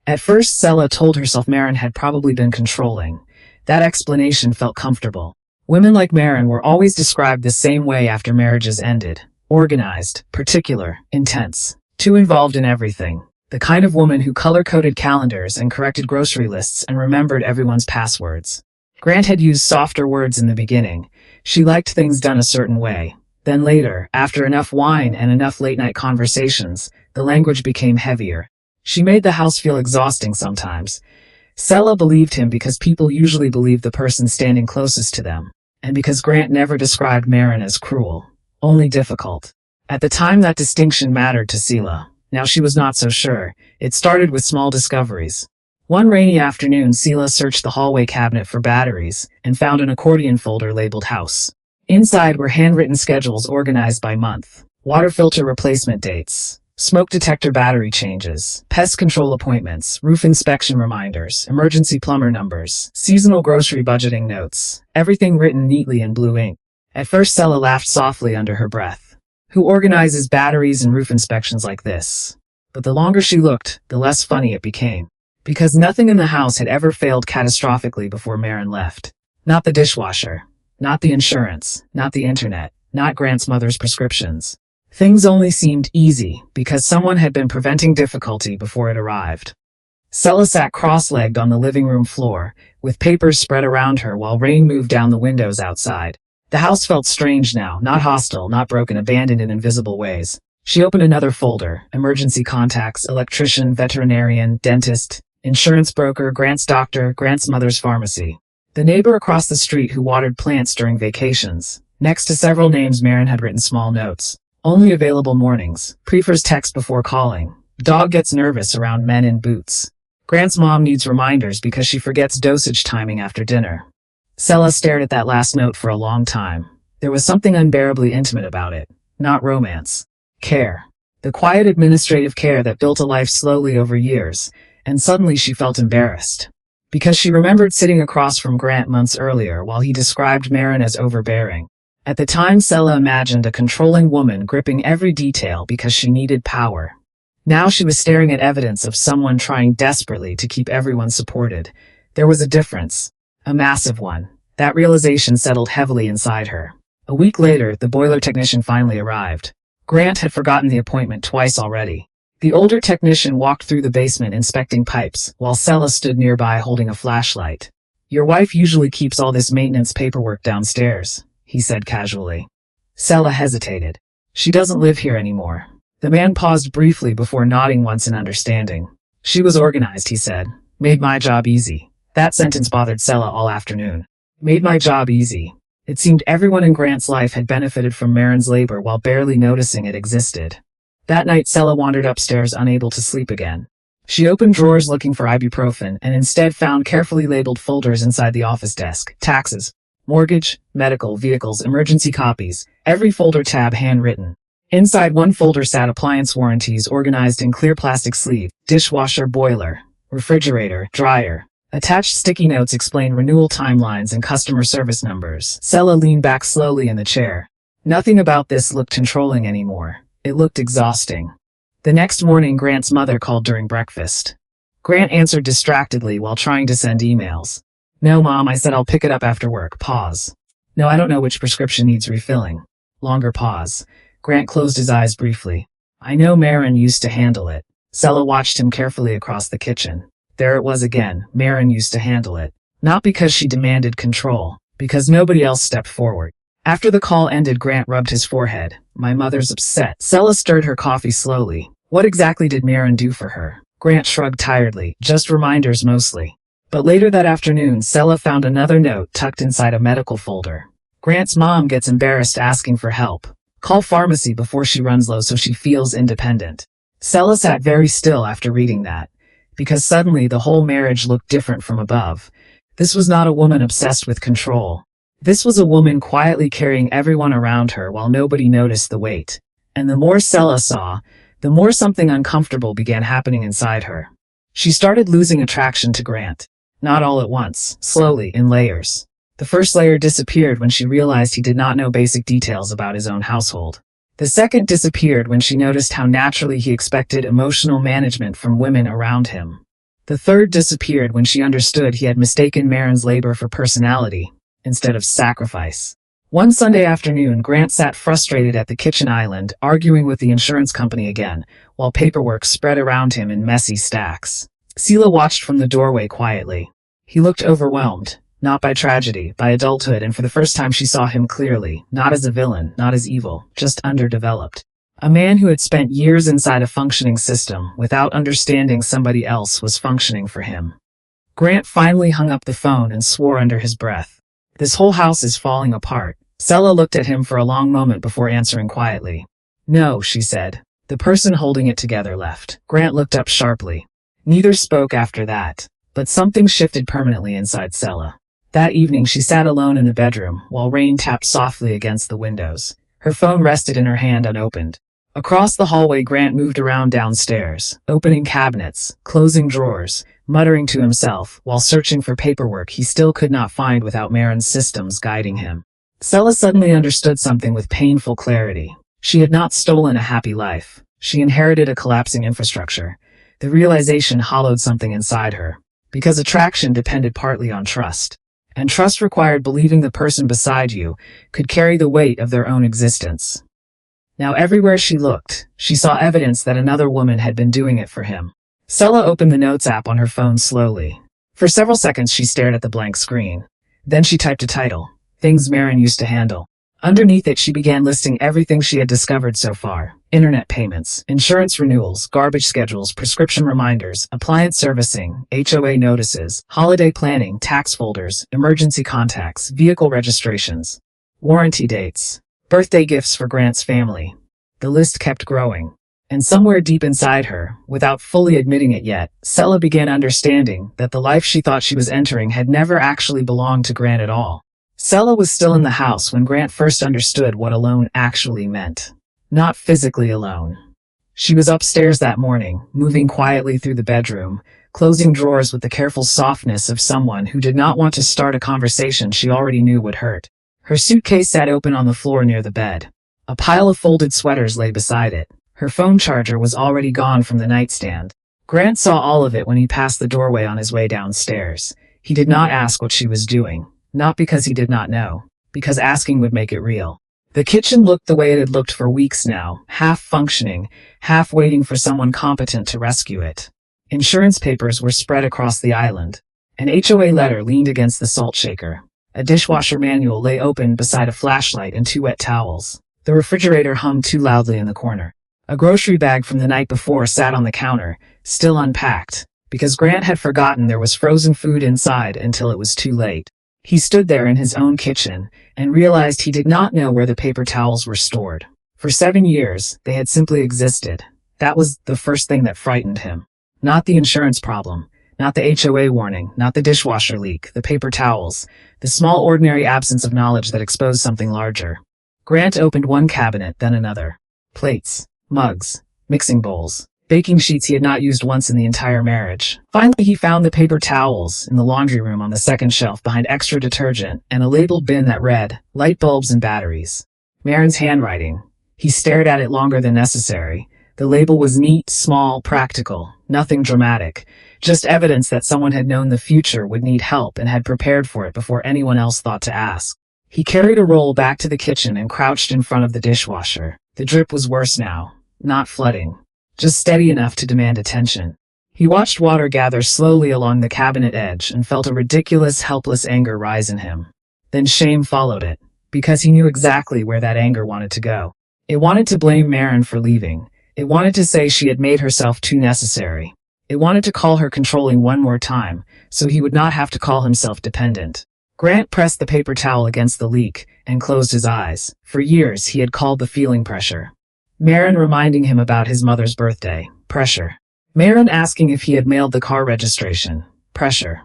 At first, Sela told herself Maren had probably been controlling. That explanation felt comfortable. Women like Maren were always described the same way after marriages ended. Organized, particular, intense, too involved in everything. The kind of woman who color-coded calendars and corrected grocery lists and remembered everyone's passwords. Grant had used softer words in the beginning. She liked things done a certain way. Then later, after enough wine and enough late-night conversations, the language became heavier. She made the house feel exhausting sometimes. Sela believed him because people usually believe the person standing closest to them, and because Grant never described Maren as cruel, only difficult. At the time that distinction mattered to Sela. Now she was not so sure. It started with small discoveries. One rainy afternoon, Sela searched the hallway cabinet for batteries and found an accordion folder labeled House. Inside were handwritten schedules organized by month, water filter replacement dates, smoke detector battery changes, pest control appointments, roof inspection reminders, emergency plumber numbers, seasonal grocery budgeting notes, everything written neatly in blue ink. At first, Sela laughed softly under her breath. Who organizes batteries and roof inspections like this? But the longer she looked, the less funny it became. Because nothing in the house had ever failed catastrophically before Maren left. Not the dishwasher. Not the insurance. Not the internet. Not Grant's mother's prescriptions. Things only seemed easy because someone had been preventing difficulty before it arrived. Sela sat cross-legged on the living room floor, with papers spread around her while rain moved down the windows outside. The house felt strange now, not hostile, not broken, abandoned in invisible ways. She opened another folder: emergency contacts, electrician, veterinarian, dentist, insurance broker, Grant's doctor, Grant's mother's pharmacy. The neighbor across the street who watered plants during vacations. Next to several names, Maren had written small notes. Only available mornings. Prefers text before calling. Dog gets nervous around men in boots. Grant's mom needs reminders because she forgets dosage timing after dinner. Sela stared at that last note for a long time. There was something unbearably intimate about it. Not romance. Care. The quiet administrative care that built a life slowly over years. And suddenly she felt embarrassed. Because she remembered sitting across from Grant months earlier while he described Maren as overbearing. At the time, Sela imagined a controlling woman gripping every detail because she needed power. Now she was staring at evidence of someone trying desperately to keep everyone supported. There was a difference. A massive one. That realization settled heavily inside her. A week later, the boiler technician finally arrived. Grant had forgotten the appointment twice already. The older technician walked through the basement inspecting pipes, while Sela stood nearby holding a flashlight. Your wife usually keeps all this maintenance paperwork downstairs, he said casually. Sela hesitated. She doesn't live here anymore. The man paused briefly before nodding once in understanding. She was organized, he said. Made my job easy. That sentence bothered Sela all afternoon. Made my job easy. It seemed everyone in Grant's life had benefited from Maren's labor while barely noticing it existed. That night, Sela wandered upstairs, unable to sleep again. She opened drawers looking for ibuprofen and instead found carefully labeled folders inside the office desk. Taxes, mortgage, medical, vehicles, emergency copies, every folder tab handwritten. Inside one folder sat appliance warranties organized in clear plastic sleeve, dishwasher, boiler, refrigerator, dryer. Attached sticky notes explained renewal timelines and customer service numbers. Sela leaned back slowly in the chair. Nothing about this looked controlling anymore. It looked exhausting. The next morning, Grant's mother called during breakfast. Grant answered distractedly while trying to send emails. No, Mom, I said I'll pick it up after work. Pause. No, I don't know which prescription needs refilling. Longer pause. Grant closed his eyes briefly. I know Maren used to handle it. Sela watched him carefully across the kitchen. There it was again. Maren used to handle it. Not because she demanded control, because nobody else stepped forward. After the call ended, Grant rubbed his forehead. My mother's upset. Sela stirred her coffee slowly. What exactly did Maren do for her? Grant shrugged tiredly. Just reminders mostly. But later that afternoon, Sela found another note tucked inside a medical folder. Grant's mom gets embarrassed asking for help. Call pharmacy before she runs low so she feels independent. Sella sat very still after reading that, because suddenly the whole marriage looked different from above. This was not a woman obsessed with control. This was a woman quietly carrying everyone around her while nobody noticed the weight. And the more Sella saw, the more something uncomfortable began happening inside her. She started losing attraction to Grant. Not all at once, slowly, in layers. The first layer disappeared when she realized he did not know basic details about his own household. The second disappeared when she noticed how naturally he expected emotional management from women around him. The third disappeared when she understood he had mistaken Maren's labor for personality, instead of sacrifice. One Sunday afternoon, Grant sat frustrated at the kitchen island, arguing with the insurance company again, while paperwork spread around him in messy stacks. Sela watched from the doorway quietly. He looked overwhelmed, not by tragedy, by adulthood, and for the first time she saw him clearly, not as a villain, not as evil, just underdeveloped. A man who had spent years inside a functioning system without understanding somebody else was functioning for him. Grant finally hung up the phone and swore under his breath. This whole house is falling apart. Sela looked at him for a long moment before answering quietly. No, she said. The person holding it together left. Grant looked up sharply. Neither spoke after that, but something shifted permanently inside Sela. That evening she sat alone in the bedroom while rain tapped softly against the windows. Her phone rested in her hand unopened. Across the hallway, Grant moved around downstairs, opening cabinets, closing drawers, muttering to himself while searching for paperwork he still could not find without Maren's systems guiding him. Sela suddenly understood something with painful clarity. She had not stolen a happy life. She inherited a collapsing infrastructure. The realization hollowed something inside her, because attraction depended partly on trust. And trust required believing the person beside you could carry the weight of their own existence. Now everywhere she looked, she saw evidence that another woman had been doing it for him. Sela opened the Notes app on her phone slowly. For several seconds she stared at the blank screen. Then she typed a title, Things Maren Used to Handle. Underneath it she began listing everything she had discovered so far. Internet payments, insurance renewals, garbage schedules, prescription reminders, appliance servicing, HOA notices, holiday planning, tax folders, emergency contacts, vehicle registrations, warranty dates, birthday gifts for Grant's family. The list kept growing. And somewhere deep inside her, without fully admitting it yet, Sela began understanding that the life she thought she was entering had never actually belonged to Grant at all. Sela was still in the house when Grant first understood what alone actually meant. Not physically alone. She was upstairs that morning, moving quietly through the bedroom, closing drawers with the careful softness of someone who did not want to start a conversation she already knew would hurt. Her suitcase sat open on the floor near the bed. A pile of folded sweaters lay beside it. Her phone charger was already gone from the nightstand. Grant saw all of it when he passed the doorway on his way downstairs. He did not ask what she was doing. Not because he did not know, because asking would make it real. The kitchen looked the way it had looked for weeks now, half functioning, half waiting for someone competent to rescue it. Insurance papers were spread across the island. An HOA letter leaned against the salt shaker. A dishwasher manual lay open beside a flashlight and 2 wet towels. The refrigerator hummed too loudly in the corner. A grocery bag from the night before sat on the counter, still unpacked, because Grant had forgotten there was frozen food inside until it was too late. He stood there in his own kitchen and realized he did not know where the paper towels were stored. For 7 years, they had simply existed. That was the first thing that frightened him. Not the insurance problem, not the HOA warning, not the dishwasher leak, the paper towels, the small ordinary absence of knowledge that exposed something larger. Grant opened one cabinet, then another. Plates, mugs, mixing bowls, baking sheets he had not used once in the entire marriage. Finally, he found the paper towels in the laundry room on the second shelf behind extra detergent and a labeled bin that read, light bulbs and batteries. Maren's handwriting. He stared at it longer than necessary. The label was neat, small, practical, nothing dramatic, just evidence that someone had known the future would need help and had prepared for it before anyone else thought to ask. He carried a roll back to the kitchen and crouched in front of the dishwasher. The drip was worse now, not flooding. Just steady enough to demand attention. He watched water gather slowly along the cabinet edge and felt a ridiculous, helpless anger rise in him. Then shame followed it, because he knew exactly where that anger wanted to go. It wanted to blame Maren for leaving. It wanted to say she had made herself too necessary. It wanted to call her controlling one more time, so he would not have to call himself dependent. Grant pressed the paper towel against the leak and closed his eyes. For years he had called the feeling pressure. Maren reminding him about his mother's birthday. Pressure. Maren asking if he had mailed the car registration. Pressure.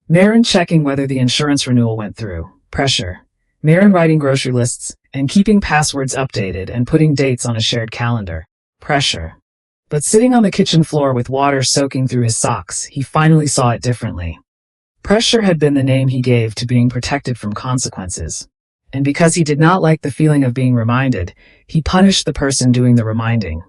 Maren checking whether the insurance renewal went through. Pressure. Maren writing grocery lists and keeping passwords updated and putting dates on a shared calendar. Pressure. But sitting on the kitchen floor with water soaking through his socks, he finally saw it differently. Pressure had been the name he gave to being protected from consequences. And because he did not like the feeling of being reminded, he punished the person doing the reminding.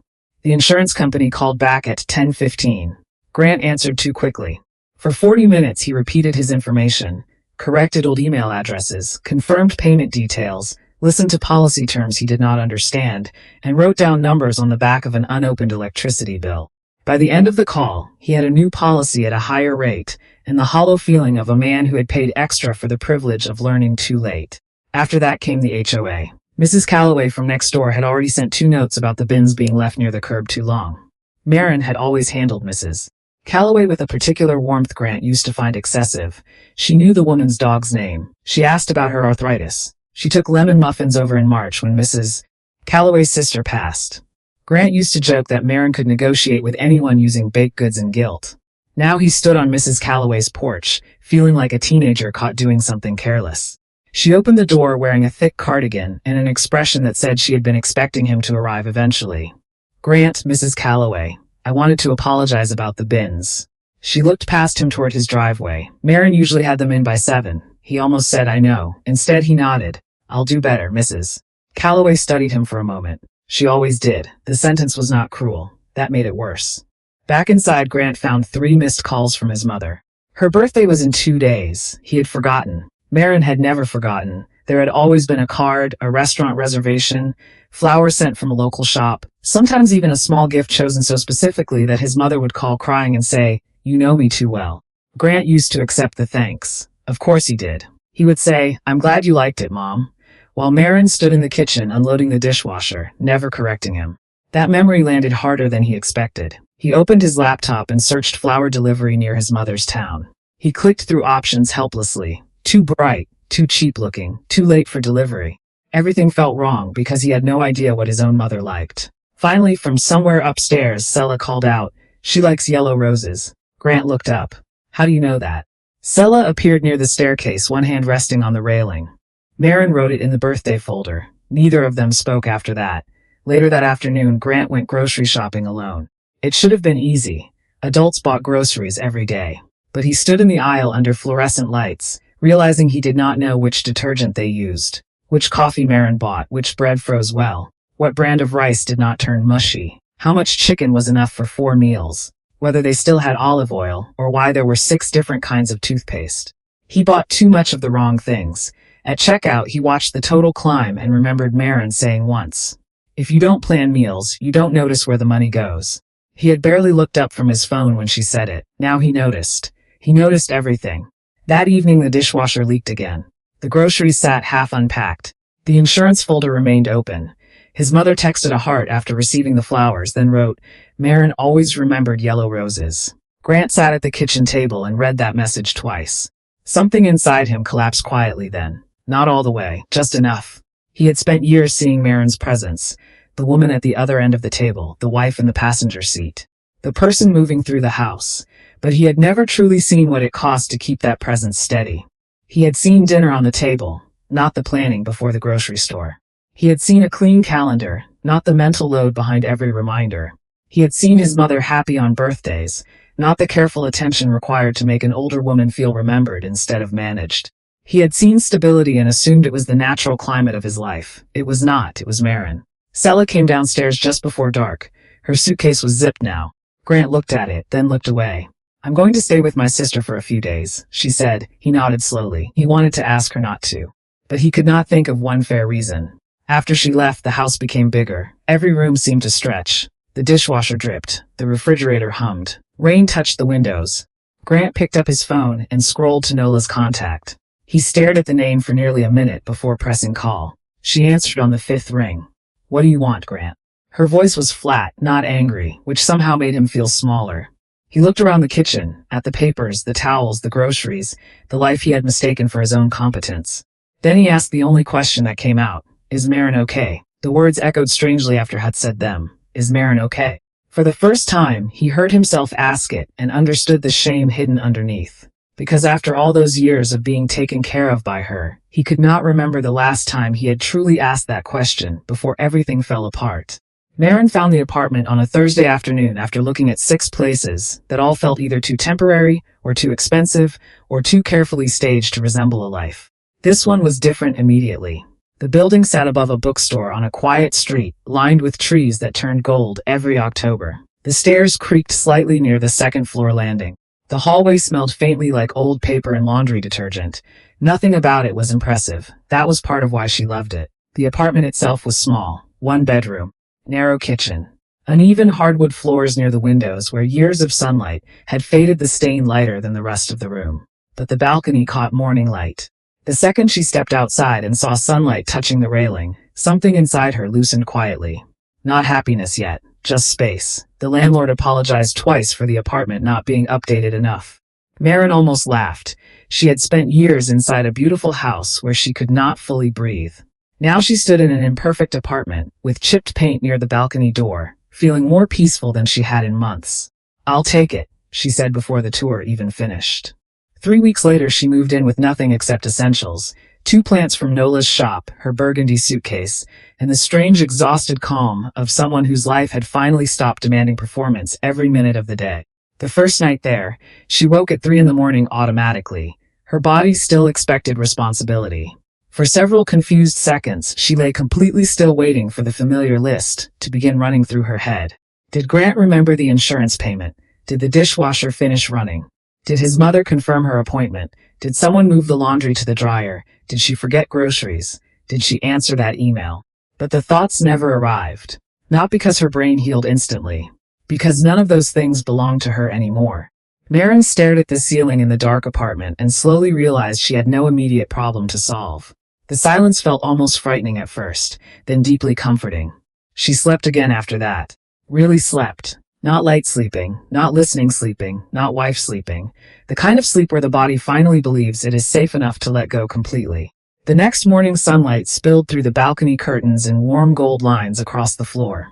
The insurance company called back at 10:15. Grant answered too quickly. For 40 minutes he repeated his information, corrected old email addresses, confirmed payment details, listened to policy terms he did not understand, and wrote down numbers on the back of an unopened electricity bill. By the end of the call, he had a new policy at a higher rate, and the hollow feeling of a man who had paid extra for the privilege of learning too late. After that came the HOA. Mrs. Calloway from next door had already sent 2 notes about the bins being left near the curb too long. Maren had always handled Mrs. Calloway with a particular warmth Grant used to find excessive. She knew the woman's dog's name. She asked about her arthritis. She took lemon muffins over in March when Mrs. Calloway's sister passed. Grant used to joke that Maren could negotiate with anyone using baked goods and guilt. Now he stood on Mrs. Calloway's porch, feeling like a teenager caught doing something careless. She opened the door wearing a thick cardigan and an expression that said she had been expecting him to arrive eventually. Grant, Mrs. Calloway, I wanted to apologize about the bins. She looked past him toward his driveway. Maren usually had them in by 7. He almost said, I know. Instead, he nodded. I'll do better, Mrs. Calloway studied him for a moment. She always did. The sentence was not cruel. That made it worse. Back inside, Grant found 3 missed calls from his mother. Her birthday was in 2 days. He had forgotten. Maren had never forgotten. There had always been a card, a restaurant reservation, flowers sent from a local shop, sometimes even a small gift chosen so specifically that his mother would call crying and say, You know me too well. Grant used to accept the thanks. Of course he did. He would say, I'm glad you liked it, Mom, while Maren stood in the kitchen unloading the dishwasher, never correcting him. That memory landed harder than he expected. He opened his laptop and searched flower delivery near his mother's town. He clicked through options helplessly. Too bright, too cheap looking, too late for delivery. Everything felt wrong because he had no idea what his own mother liked. Finally, from somewhere upstairs, Sella called out, She likes yellow roses. Grant looked up. How do you know that? Sella appeared near the staircase, one hand resting on the railing. Maren wrote it in the birthday folder. Neither of them spoke after that. Later that afternoon, Grant went grocery shopping alone. It should have been easy. Adults bought groceries every day. But he stood in the aisle under fluorescent lights, realizing he did not know which detergent they used, which coffee Maren bought, which bread froze well, what brand of rice did not turn mushy, how much chicken was enough for 4 meals, whether they still had olive oil, or why there were 6 different kinds of toothpaste. He bought too much of the wrong things. At checkout, he watched the total climb and remembered Maren saying once, If you don't plan meals, you don't notice where the money goes. He had barely looked up from his phone when she said it. Now he noticed. He noticed everything. That evening the dishwasher leaked again. The groceries sat half unpacked. The insurance folder remained open. His mother texted a heart after receiving the flowers, then wrote, Maren always remembered yellow roses. Grant sat at the kitchen table and read that message twice. Something inside him collapsed quietly then. Not all the way, just enough. He had spent years seeing Maren's presence. The woman at the other end of the table, the wife in the passenger seat, the person moving through the house. But he had never truly seen what it cost to keep that presence steady. He had seen dinner on the table, not the planning before the grocery store. He had seen a clean calendar, not the mental load behind every reminder. He had seen his mother happy on birthdays, not the careful attention required to make an older woman feel remembered instead of managed. He had seen stability and assumed it was the natural climate of his life. It was not, it was Maren. Sella came downstairs just before dark. Her suitcase was zipped now. Grant looked at it, then looked away. I'm going to stay with my sister for a few days, she said. He nodded slowly. He wanted to ask her not to, but he could not think of one fair reason. After she left, the house became bigger. Every room seemed to stretch. The dishwasher dripped. The refrigerator hummed. Rain touched the windows. Grant picked up his phone and scrolled to Nola's contact. He stared at the name for nearly a minute before pressing call. She answered on the 5th ring. What do you want, Grant? Her voice was flat, not angry, which somehow made him feel smaller. He looked around the kitchen, at the papers, the towels, the groceries, the life he had mistaken for his own competence. Then he asked the only question that came out. Is Maren okay? The words echoed strangely after Hut said them. Is Maren okay? For the first time, he heard himself ask it and understood the shame hidden underneath. Because after all those years of being taken care of by her, he could not remember the last time he had truly asked that question before everything fell apart. Maren found the apartment on a Thursday afternoon after looking at 6 places that all felt either too temporary, or too expensive, or too carefully staged to resemble a life. This one was different immediately. The building sat above a bookstore on a quiet street, lined with trees that turned gold every October. The stairs creaked slightly near the second-floor landing. The hallway smelled faintly like old paper and laundry detergent. Nothing about it was impressive. That was part of why she loved it. The apartment itself was small, 1 bedroom. Narrow kitchen. Uneven hardwood floors near the windows where years of sunlight had faded the stain lighter than the rest of the room. But the balcony caught morning light. The second she stepped outside and saw sunlight touching the railing, something inside her loosened quietly. Not happiness yet, just space. The landlord apologized twice for the apartment not being updated enough. Maren almost laughed. She had spent years inside a beautiful house where she could not fully breathe. Now she stood in an imperfect apartment, with chipped paint near the balcony door, feeling more peaceful than she had in months. I'll take it, she said before the tour even finished. 3 weeks later she moved in with nothing except essentials, 2 plants from Nola's shop, her burgundy suitcase, and the strange exhausted calm of someone whose life had finally stopped demanding performance every minute of the day. The first night there, she woke at 3 a.m. automatically. Her body still expected responsibility. For several confused seconds, she lay completely still waiting for the familiar list to begin running through her head. Did Grant remember the insurance payment? Did the dishwasher finish running? Did his mother confirm her appointment? Did someone move the laundry to the dryer? Did she forget groceries? Did she answer that email? But the thoughts never arrived. Not because her brain healed instantly. Because none of those things belonged to her anymore. Maren stared at the ceiling in the dark apartment and slowly realized she had no immediate problem to solve. The silence felt almost frightening at first, then deeply comforting. She slept again after that. Really slept. Not light sleeping, not listening sleeping, not wife sleeping. The kind of sleep where the body finally believes it is safe enough to let go completely. The next morning sunlight spilled through the balcony curtains in warm gold lines across the floor.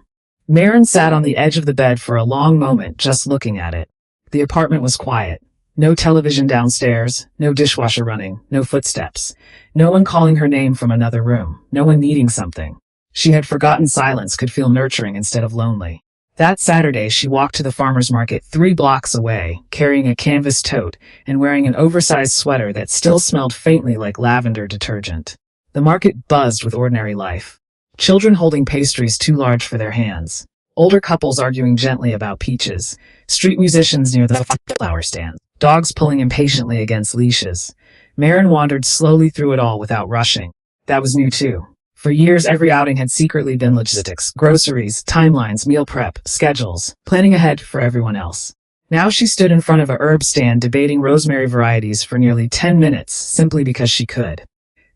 Maren sat on the edge of the bed for a long moment just looking at it. The apartment was quiet. No television downstairs, no dishwasher running, no footsteps. No one calling her name from another room, no one needing something. She had forgotten silence could feel nurturing instead of lonely. That Saturday she walked to the farmer's market 3 blocks away, carrying a canvas tote and wearing an oversized sweater that still smelled faintly like lavender detergent. The market buzzed with ordinary life. Children holding pastries too large for their hands. Older couples arguing gently about peaches. Street musicians near the flower stand. Dogs pulling impatiently against leashes. Maren wandered slowly through it all without rushing. That was new too. For years every outing had secretly been logistics, groceries, timelines, meal prep, schedules, planning ahead for everyone else. Now she stood in front of a herb stand debating rosemary varieties for nearly 10 minutes, simply because she could.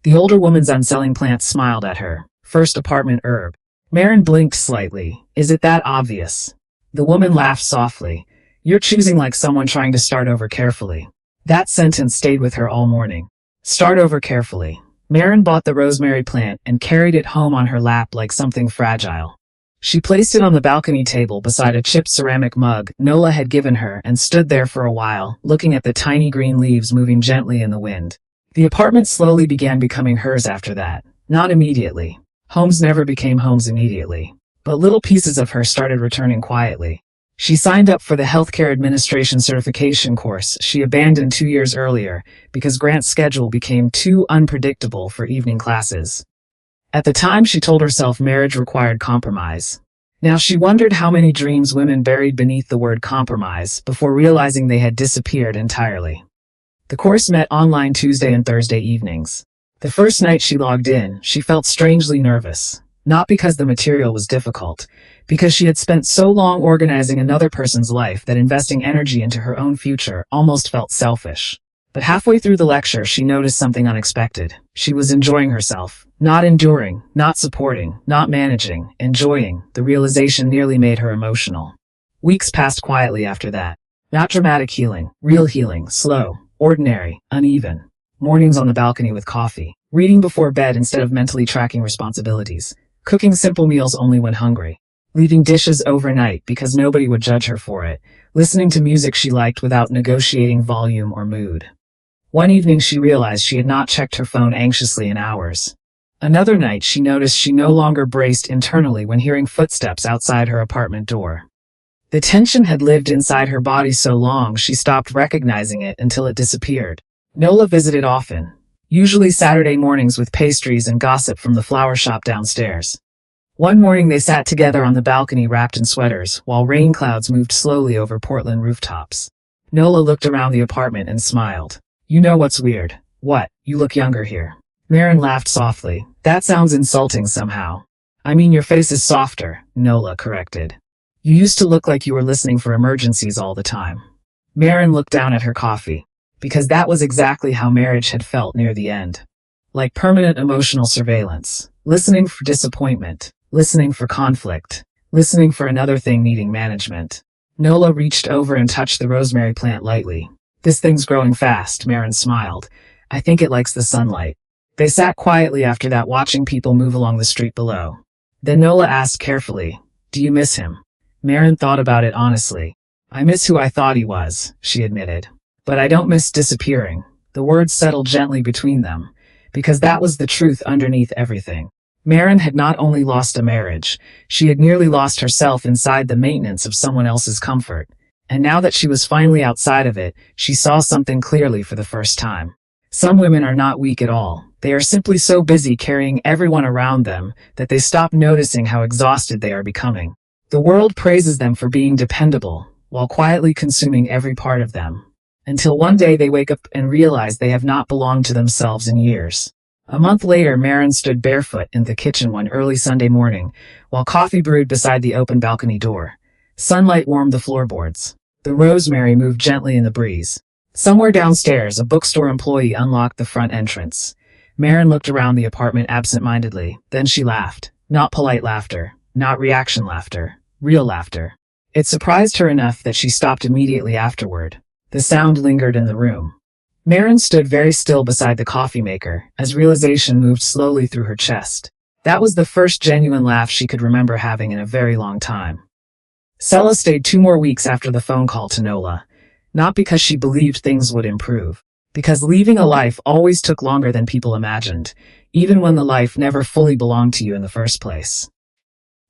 The older woman's unselling plant smiled at her. First apartment herb. Maren blinked slightly. Is it that obvious? The woman laughed softly. You're choosing like someone trying to start over carefully. That sentence stayed with her all morning. Start over carefully. Maren bought the rosemary plant and carried it home on her lap like something fragile. She placed it on the balcony table beside a chipped ceramic mug Nola had given her and stood there for a while, looking at the tiny green leaves moving gently in the wind. The apartment slowly began becoming hers after that. Not immediately. Homes never became homes immediately. But little pieces of her started returning quietly. She signed up for the healthcare administration certification course she abandoned 2 years earlier because Grant's schedule became too unpredictable for evening classes. At the time, she told herself marriage required compromise. Now she wondered how many dreams women buried beneath the word compromise before realizing they had disappeared entirely. The course met online Tuesday and Thursday evenings. The first night she logged in, she felt strangely nervous. Not because the material was difficult, because she had spent so long organizing another person's life that investing energy into her own future almost felt selfish. But halfway through the lecture, she noticed something unexpected. She was enjoying herself. Not enduring, not supporting, not managing, enjoying. The realization nearly made her emotional. Weeks passed quietly after that. Not dramatic healing, real healing, slow, ordinary, uneven. Mornings on the balcony with coffee. Reading before bed instead of mentally tracking responsibilities. cooking simple meals only when hungry, leaving dishes overnight because nobody would judge her for it, listening to music she liked without negotiating volume or mood. One evening she realized she had not checked her phone anxiously in hours. Another night she noticed she no longer braced internally when hearing footsteps outside her apartment door. The tension had lived inside her body so long she stopped recognizing it until it disappeared. Nola visited often, usually Saturday mornings with pastries and gossip from the flower shop downstairs. One morning they sat together on the balcony wrapped in sweaters, while rain clouds moved slowly over Portland rooftops. Nola looked around the apartment and smiled. "You know what's weird? What? You look younger here." Maren laughed softly. "That sounds insulting somehow." "I mean, your face is softer," Nola corrected. "You used to look like you were listening for emergencies all the time." Maren looked down at her coffee. Because that was exactly how marriage had felt near the end. Like permanent emotional surveillance. Listening for disappointment. Listening for conflict. Listening for another thing needing management. Nola reached over and touched the rosemary plant lightly. "This thing's growing fast," Maren smiled. "I think it likes the sunlight." They sat quietly after that, watching people move along the street below. Then Nola asked carefully, "Do you miss him?" Maren thought about it honestly. "I miss who I thought he was," she admitted. "But I don't miss disappearing." The words settled gently between them, because that was the truth underneath everything. Maren had not only lost a marriage, she had nearly lost herself inside the maintenance of someone else's comfort. And now that she was finally outside of it, she saw something clearly for the first time. Some women are not weak at all. They are simply so busy carrying everyone around them that they stop noticing how exhausted they are becoming. The world praises them for being dependable, while quietly consuming every part of them. Until one day they wake up and realize they have not belonged to themselves in years. A month later, Maren stood barefoot in the kitchen one early Sunday morning, while coffee brewed beside the open balcony door. Sunlight warmed the floorboards. The rosemary moved gently in the breeze. Somewhere downstairs, a bookstore employee unlocked the front entrance. Maren looked around the apartment absent-mindedly. Then she laughed. Not polite laughter. Not reaction laughter. Real laughter. It surprised her enough that she stopped immediately afterward. The sound lingered in the room. Maren stood very still beside the coffee maker, as realization moved slowly through her chest. That was the first genuine laugh she could remember having in a very long time. Sela stayed 2 more weeks after the phone call to Nola. Not because she believed things would improve. Because leaving a life always took longer than people imagined, even when the life never fully belonged to you in the first place.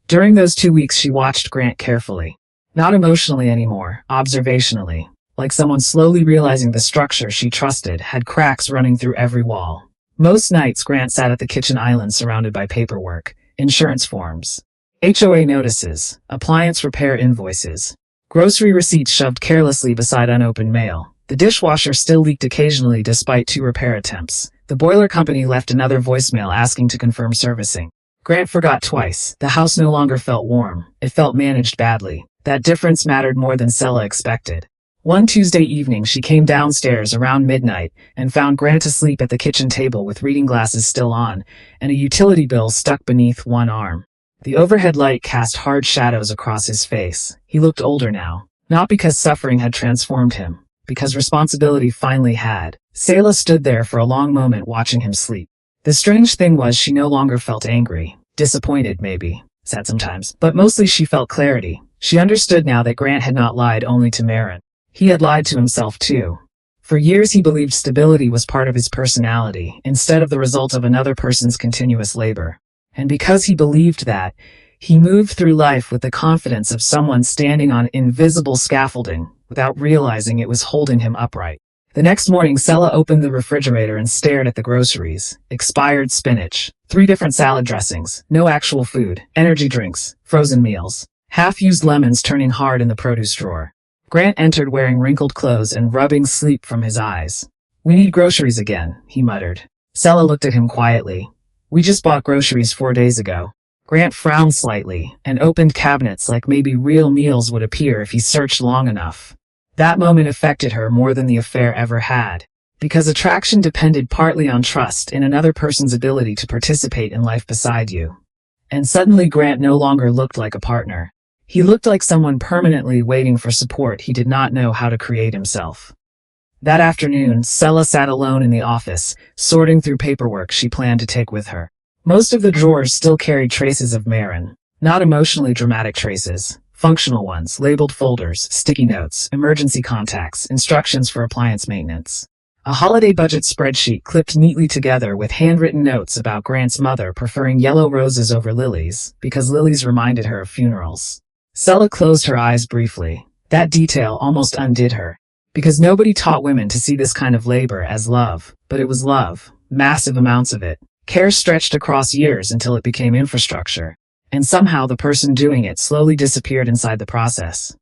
During those 2 weeks she watched Grant carefully. Not emotionally anymore, observationally. Like someone slowly realizing the structure she trusted had cracks running through every wall. Most nights Grant sat at the kitchen island surrounded by paperwork, insurance forms, HOA notices, appliance repair invoices, grocery receipts shoved carelessly beside unopened mail. The dishwasher still leaked occasionally despite 2 repair attempts. The boiler company left another voicemail asking to confirm servicing. Grant forgot twice. The house no longer felt warm. It felt managed badly. That difference mattered more than Sela expected. One Tuesday evening she came downstairs around midnight and found Grant asleep at the kitchen table with reading glasses still on and a utility bill stuck beneath one arm. The overhead light cast hard shadows across his face. He looked older now, not because suffering had transformed him, because responsibility finally had. Sela stood there for a long moment watching him sleep. The strange thing was she no longer felt angry, disappointed maybe, sad sometimes, but mostly she felt clarity. She understood now that Grant had not lied only to Maren. He had lied to himself too. For years he believed stability was part of his personality, instead of the result of another person's continuous labor. And because he believed that, he moved through life with the confidence of someone standing on invisible scaffolding, without realizing it was holding him upright. The next morning Sela opened the refrigerator and stared at the groceries. Expired spinach, 3 different salad dressings, no actual food, energy drinks, frozen meals, half-used lemons turning hard in the produce drawer. Grant entered wearing wrinkled clothes and rubbing sleep from his eyes. "We need groceries again," he muttered. Sela looked at him quietly. "We just bought groceries 4 days ago." Grant frowned slightly and opened cabinets like maybe real meals would appear if he searched long enough. That moment affected her more than the affair ever had, because attraction depended partly on trust in another person's ability to participate in life beside you. And suddenly Grant no longer looked like a partner. He looked like someone permanently waiting for support he did not know how to create himself. That afternoon, Sela sat alone in the office, sorting through paperwork she planned to take with her. Most of the drawers still carried traces of Maren. Not emotionally dramatic traces. Functional ones, labeled folders, sticky notes, emergency contacts, instructions for appliance maintenance. A holiday budget spreadsheet clipped neatly together with handwritten notes about Grant's mother preferring yellow roses over lilies, because lilies reminded her of funerals. Sella closed her eyes briefly. That detail almost undid her. Because nobody taught women to see this kind of labor as love, but it was love. Massive amounts of it. Care stretched across years until it became infrastructure. And somehow the person doing it slowly disappeared inside the process.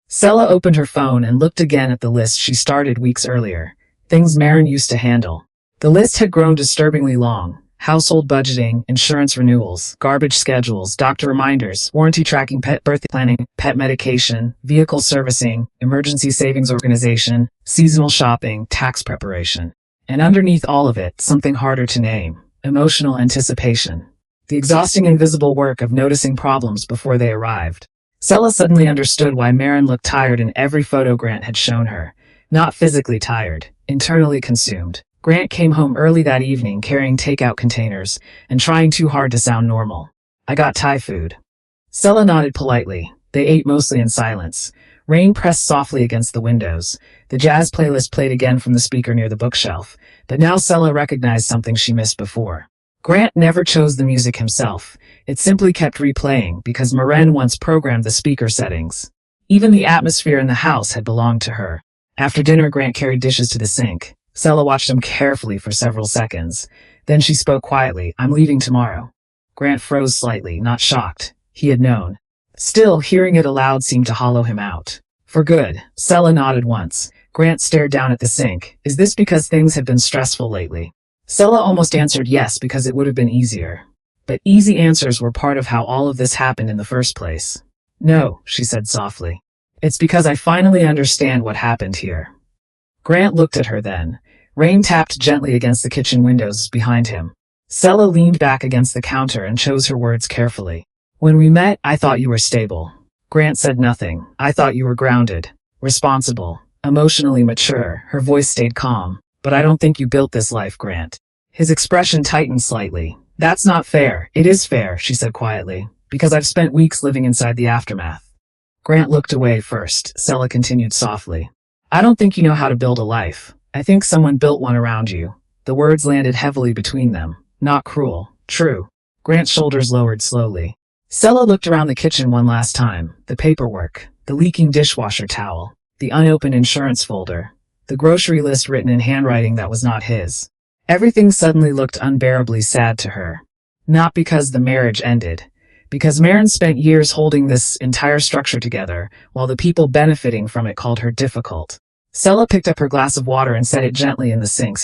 Sella opened her phone and looked again at the list she started weeks earlier. Things Maren used to handle. The list had grown disturbingly long. Household budgeting, insurance renewals, garbage schedules, doctor reminders, warranty tracking, pet birthday planning, pet medication, vehicle servicing, emergency savings organization, seasonal shopping, tax preparation. And underneath all of it, something harder to name. Emotional anticipation. The exhausting invisible work of noticing problems before they arrived. Sella suddenly understood why Maren looked tired in every photo Grant had shown her. Not physically tired, internally consumed. Grant came home early that evening carrying takeout containers and trying too hard to sound normal. I got Thai food. Sella nodded politely. They ate mostly in silence. Rain pressed softly against the windows. The jazz playlist played again from the speaker near the bookshelf, but now Sella recognized something she missed before. Grant never chose the music himself. It simply kept replaying because Maren once programmed the speaker settings. Even the atmosphere in the house had belonged to her. After dinner, Grant carried dishes to the sink. Sella watched him carefully for several seconds. Then she spoke quietly, "I'm leaving tomorrow." Grant froze slightly, not shocked. He had known. Still, hearing it aloud seemed to hollow him out. For good. Sella nodded once. Grant stared down at the sink. Is this because things have been stressful lately? Sella almost answered yes because it would have been easier. But easy answers were part of how all of this happened in the first place. No, she said softly. It's because I finally understand what happened here. Grant looked at her then. Rain tapped gently against the kitchen windows behind him. Sella leaned back against the counter and chose her words carefully. When we met, I thought you were stable. Grant said nothing. I thought you were grounded, responsible, emotionally mature. Her voice stayed calm. But I don't think you built this life, Grant. His expression tightened slightly. That's not fair. It is fair, she said quietly, because I've spent weeks living inside the aftermath. Grant looked away first. Sella continued softly. I don't think you know how to build a life. I think someone built one around you. The words landed heavily between them. Not cruel. True. Grant's shoulders lowered slowly. Sella looked around the kitchen one last time. The paperwork. The leaking dishwasher towel. The unopened insurance folder. The grocery list written in handwriting that was not his. Everything suddenly looked unbearably sad to her. Not because the marriage ended. Because Maren spent years holding this entire structure together, while the people benefiting from it called her difficult. Sella picked up her glass of water and set it gently in the sink.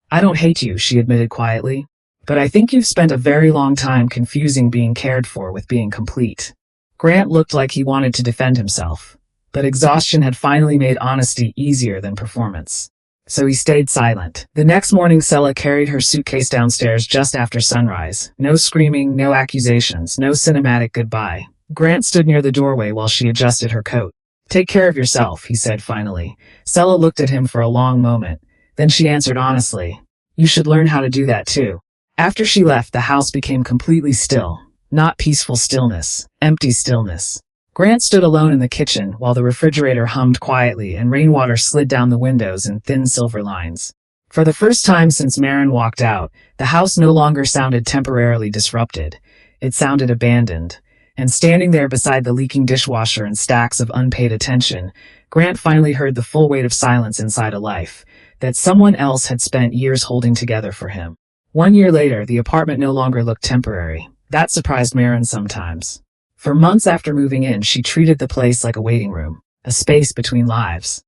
I don't hate you, she admitted quietly. But I think you've spent a very long time confusing being cared for with being complete. Grant looked like he wanted to defend himself. But exhaustion had finally made honesty easier than performance. So he stayed silent. The next morning, Sella carried her suitcase downstairs just after sunrise. No screaming, no accusations, no cinematic goodbye. Grant stood near the doorway while she adjusted her coat. Take care of yourself, he said finally. Sella looked at him for a long moment. Then she answered honestly, you should learn how to do that too. After she left, the house became completely still. Not peaceful stillness, empty stillness. Grant stood alone in the kitchen while the refrigerator hummed quietly and rainwater slid down the windows in thin silver lines. For the first time since Maren walked out, the house no longer sounded temporarily disrupted. It sounded abandoned. And standing there beside the leaking dishwasher and stacks of unpaid attention, Grant finally heard the full weight of silence inside a life that someone else had spent years holding together for him. 1 year later, the apartment no longer looked temporary. That surprised Maren sometimes. For months after moving in, she treated the place like a waiting room, a space between lives.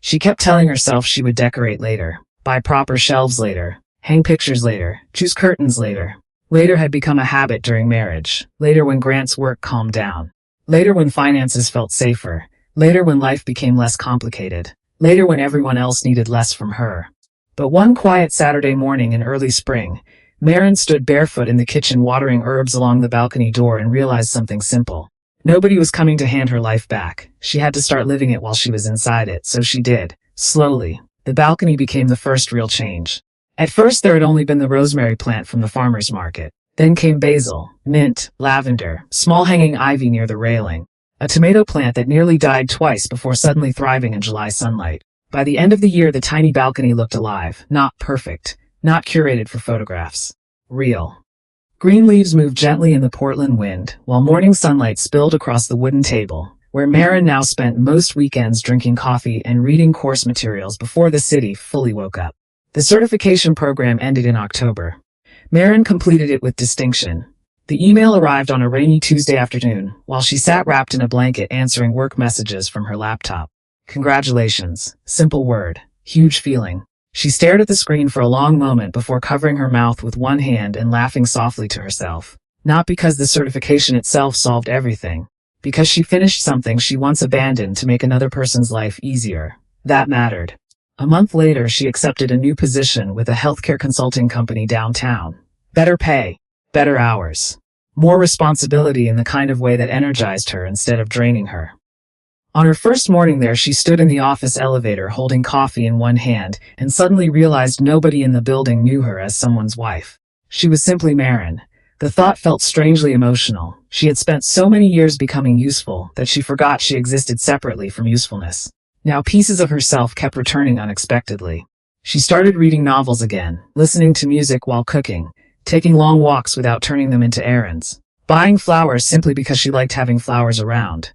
She kept telling herself she would decorate later, buy proper shelves later, hang pictures later, choose curtains later. Later had become a habit during marriage. Later when Grant's work calmed down. Later when finances felt safer. Later when life became less complicated. Later when everyone else needed less from her. But one quiet Saturday morning in early spring, Maren stood barefoot in the kitchen watering herbs along the balcony door and realized something simple. Nobody was coming to hand her life back. She had to start living it while she was inside it, so she did. Slowly. The balcony became the first real change. At first there had only been the rosemary plant from the farmer's market. Then came basil, mint, lavender, small hanging ivy near the railing. A tomato plant that nearly died twice before suddenly thriving in July sunlight. By the end of the year, the tiny balcony looked alive, not perfect, not curated for photographs. Real. Green leaves moved gently in the Portland wind, while morning sunlight spilled across the wooden table, where Maren now spent most weekends drinking coffee and reading course materials before the city fully woke up. The certification program ended in October. Maren completed it with distinction. The email arrived on a rainy Tuesday afternoon, while she sat wrapped in a blanket answering work messages from her laptop. Congratulations. Simple word. Huge feeling. She stared at the screen for a long moment before covering her mouth with one hand and laughing softly to herself. Not because the certification itself solved everything. Because she finished something she once abandoned to make another person's life easier. That mattered. A month later, she accepted a new position with a healthcare consulting company downtown. Better pay. Better hours. More responsibility in the kind of way that energized her instead of draining her. On her first morning there, she stood in the office elevator holding coffee in one hand and suddenly realized nobody in the building knew her as someone's wife. She was simply Maren. The thought felt strangely emotional. She had spent so many years becoming useful that she forgot she existed separately from usefulness. Now pieces of herself kept returning unexpectedly. She started reading novels again, listening to music while cooking, taking long walks without turning them into errands, buying flowers simply because she liked having flowers around.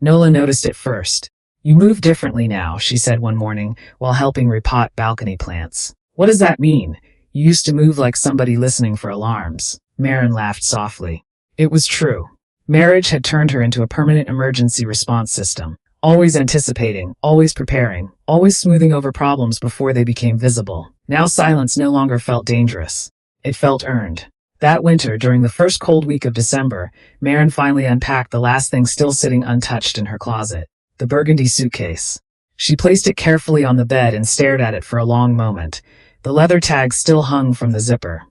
Nola noticed it first. "You move differently now," she said one morning while helping repot balcony plants. "What does that mean? You used to move like somebody listening for alarms." Maren laughed softly. It was true. Marriage had turned her into a permanent emergency response system, always anticipating, always preparing, always smoothing over problems before they became visible. Now silence no longer felt dangerous. It felt earned. That winter, during the first cold week of December, Maren finally unpacked the last thing still sitting untouched in her closet, the burgundy suitcase. She placed it carefully on the bed and stared at it for a long moment. The leather tag still hung from the zipper.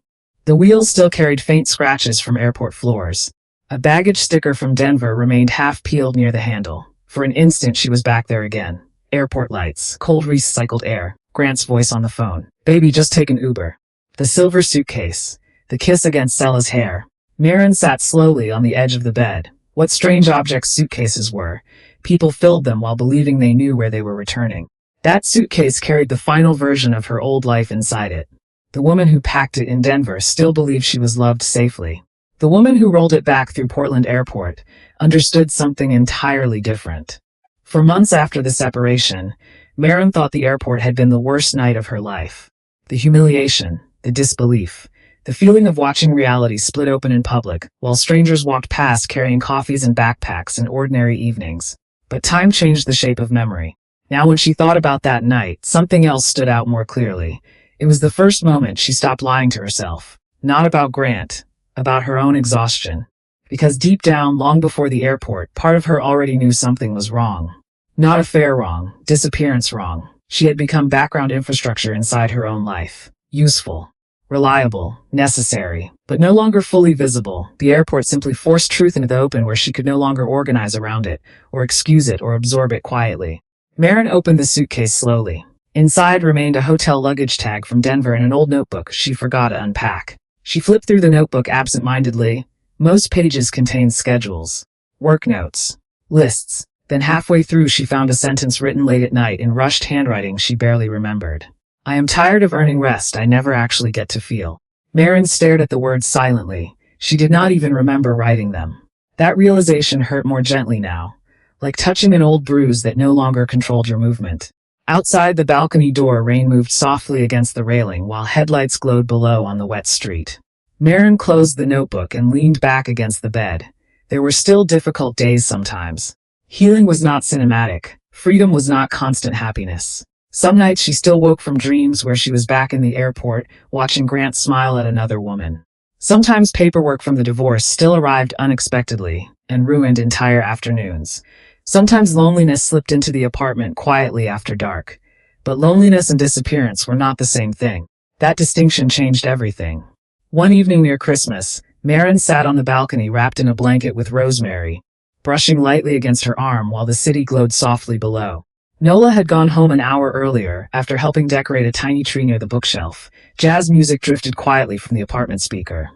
The wheels still carried faint scratches from airport floors. A baggage sticker from Denver remained half-peeled near the handle. For an instant she was back there again. Airport lights, cold recycled air, Grant's voice on the phone. "Baby, just take an Uber." The silver suitcase. The kiss against Sella's hair. Maren sat slowly on the edge of the bed. What strange objects suitcases were. People filled them while believing they knew where they were returning. That suitcase carried the final version of her old life inside it. The woman who packed it in Denver still believed she was loved safely. The woman who rolled it back through Portland Airport understood something entirely different. For months after the separation, Maren thought the airport had been the worst night of her life. The humiliation, the disbelief, the feeling of watching reality split open in public, while strangers walked past carrying coffees and backpacks in ordinary evenings. But time changed the shape of memory. Now when she thought about that night, something else stood out more clearly. It was the first moment she stopped lying to herself. Not about Grant, about her own exhaustion. Because deep down, long before the airport, part of her already knew something was wrong. Not affair wrong, disappearance wrong. She had become background infrastructure inside her own life. Useful. Reliable, necessary, but no longer fully visible. The airport simply forced truth into the open where she could no longer organize around it, or excuse it, or absorb it quietly. Maren opened the suitcase slowly. Inside remained a hotel luggage tag from Denver and an old notebook she forgot to unpack. She flipped through the notebook absent-mindedly. Most pages contained schedules, work notes, lists. Then halfway through she found a sentence written late at night in rushed handwriting she barely remembered. "I am tired of earning rest I never actually get to feel." Maren stared at the words silently. She did not even remember writing them. That realization hurt more gently now, like touching an old bruise that no longer controlled your movement. Outside the balcony door, rain moved softly against the railing while headlights glowed below on the wet street. Maren closed the notebook and leaned back against the bed. There were still difficult days sometimes. Healing was not cinematic. Freedom was not constant happiness. Some nights she still woke from dreams where she was back in the airport, watching Grant smile at another woman. Sometimes paperwork from the divorce still arrived unexpectedly and ruined entire afternoons. Sometimes loneliness slipped into the apartment quietly after dark. But loneliness and disappearance were not the same thing. That distinction changed everything. One evening near Christmas, Maren sat on the balcony wrapped in a blanket with rosemary, brushing lightly against her arm while the city glowed softly below. Nola had gone home an hour earlier after helping decorate a tiny tree near the bookshelf. Jazz music drifted quietly from the apartment speaker.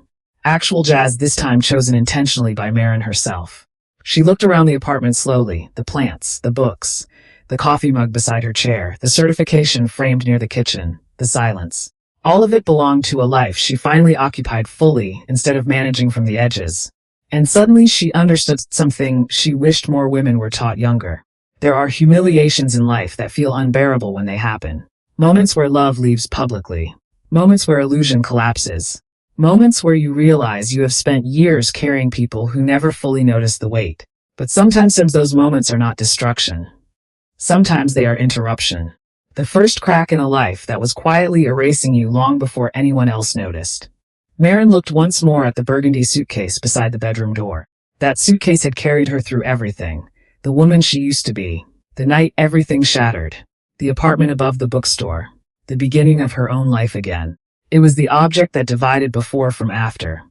Actual jazz this time chosen intentionally by Maren herself. She looked around the apartment slowly, the plants, the books, the coffee mug beside her chair, the certification framed near the kitchen, the silence. All of it belonged to a life she finally occupied fully instead of managing from the edges. And suddenly she understood something she wished more women were taught younger. There are humiliations in life that feel unbearable when they happen. Moments where love leaves publicly. Moments where illusion collapses. Moments where you realize you have spent years carrying people who never fully noticed the weight. But sometimes those moments are not destruction. Sometimes they are interruption. The first crack in a life that was quietly erasing you long before anyone else noticed. Maren looked once more at the burgundy suitcase beside the bedroom door. That suitcase had carried her through everything. The woman she used to be. The night everything shattered. The apartment above the bookstore. The beginning of her own life again. It was the object that divided before from after.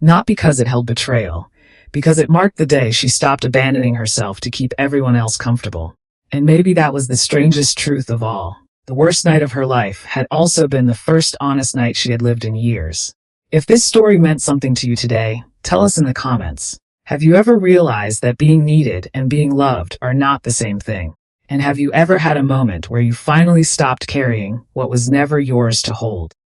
Not because it held betrayal, because it marked the day she stopped abandoning herself to keep everyone else comfortable. And maybe that was the strangest truth of all. The worst night of her life had also been the first honest night she had lived in years. If this story meant something to you today, tell us in the comments. Have you ever realized that being needed and being loved are not the same thing? And have you ever had a moment where you finally stopped carrying what was never yours to hold?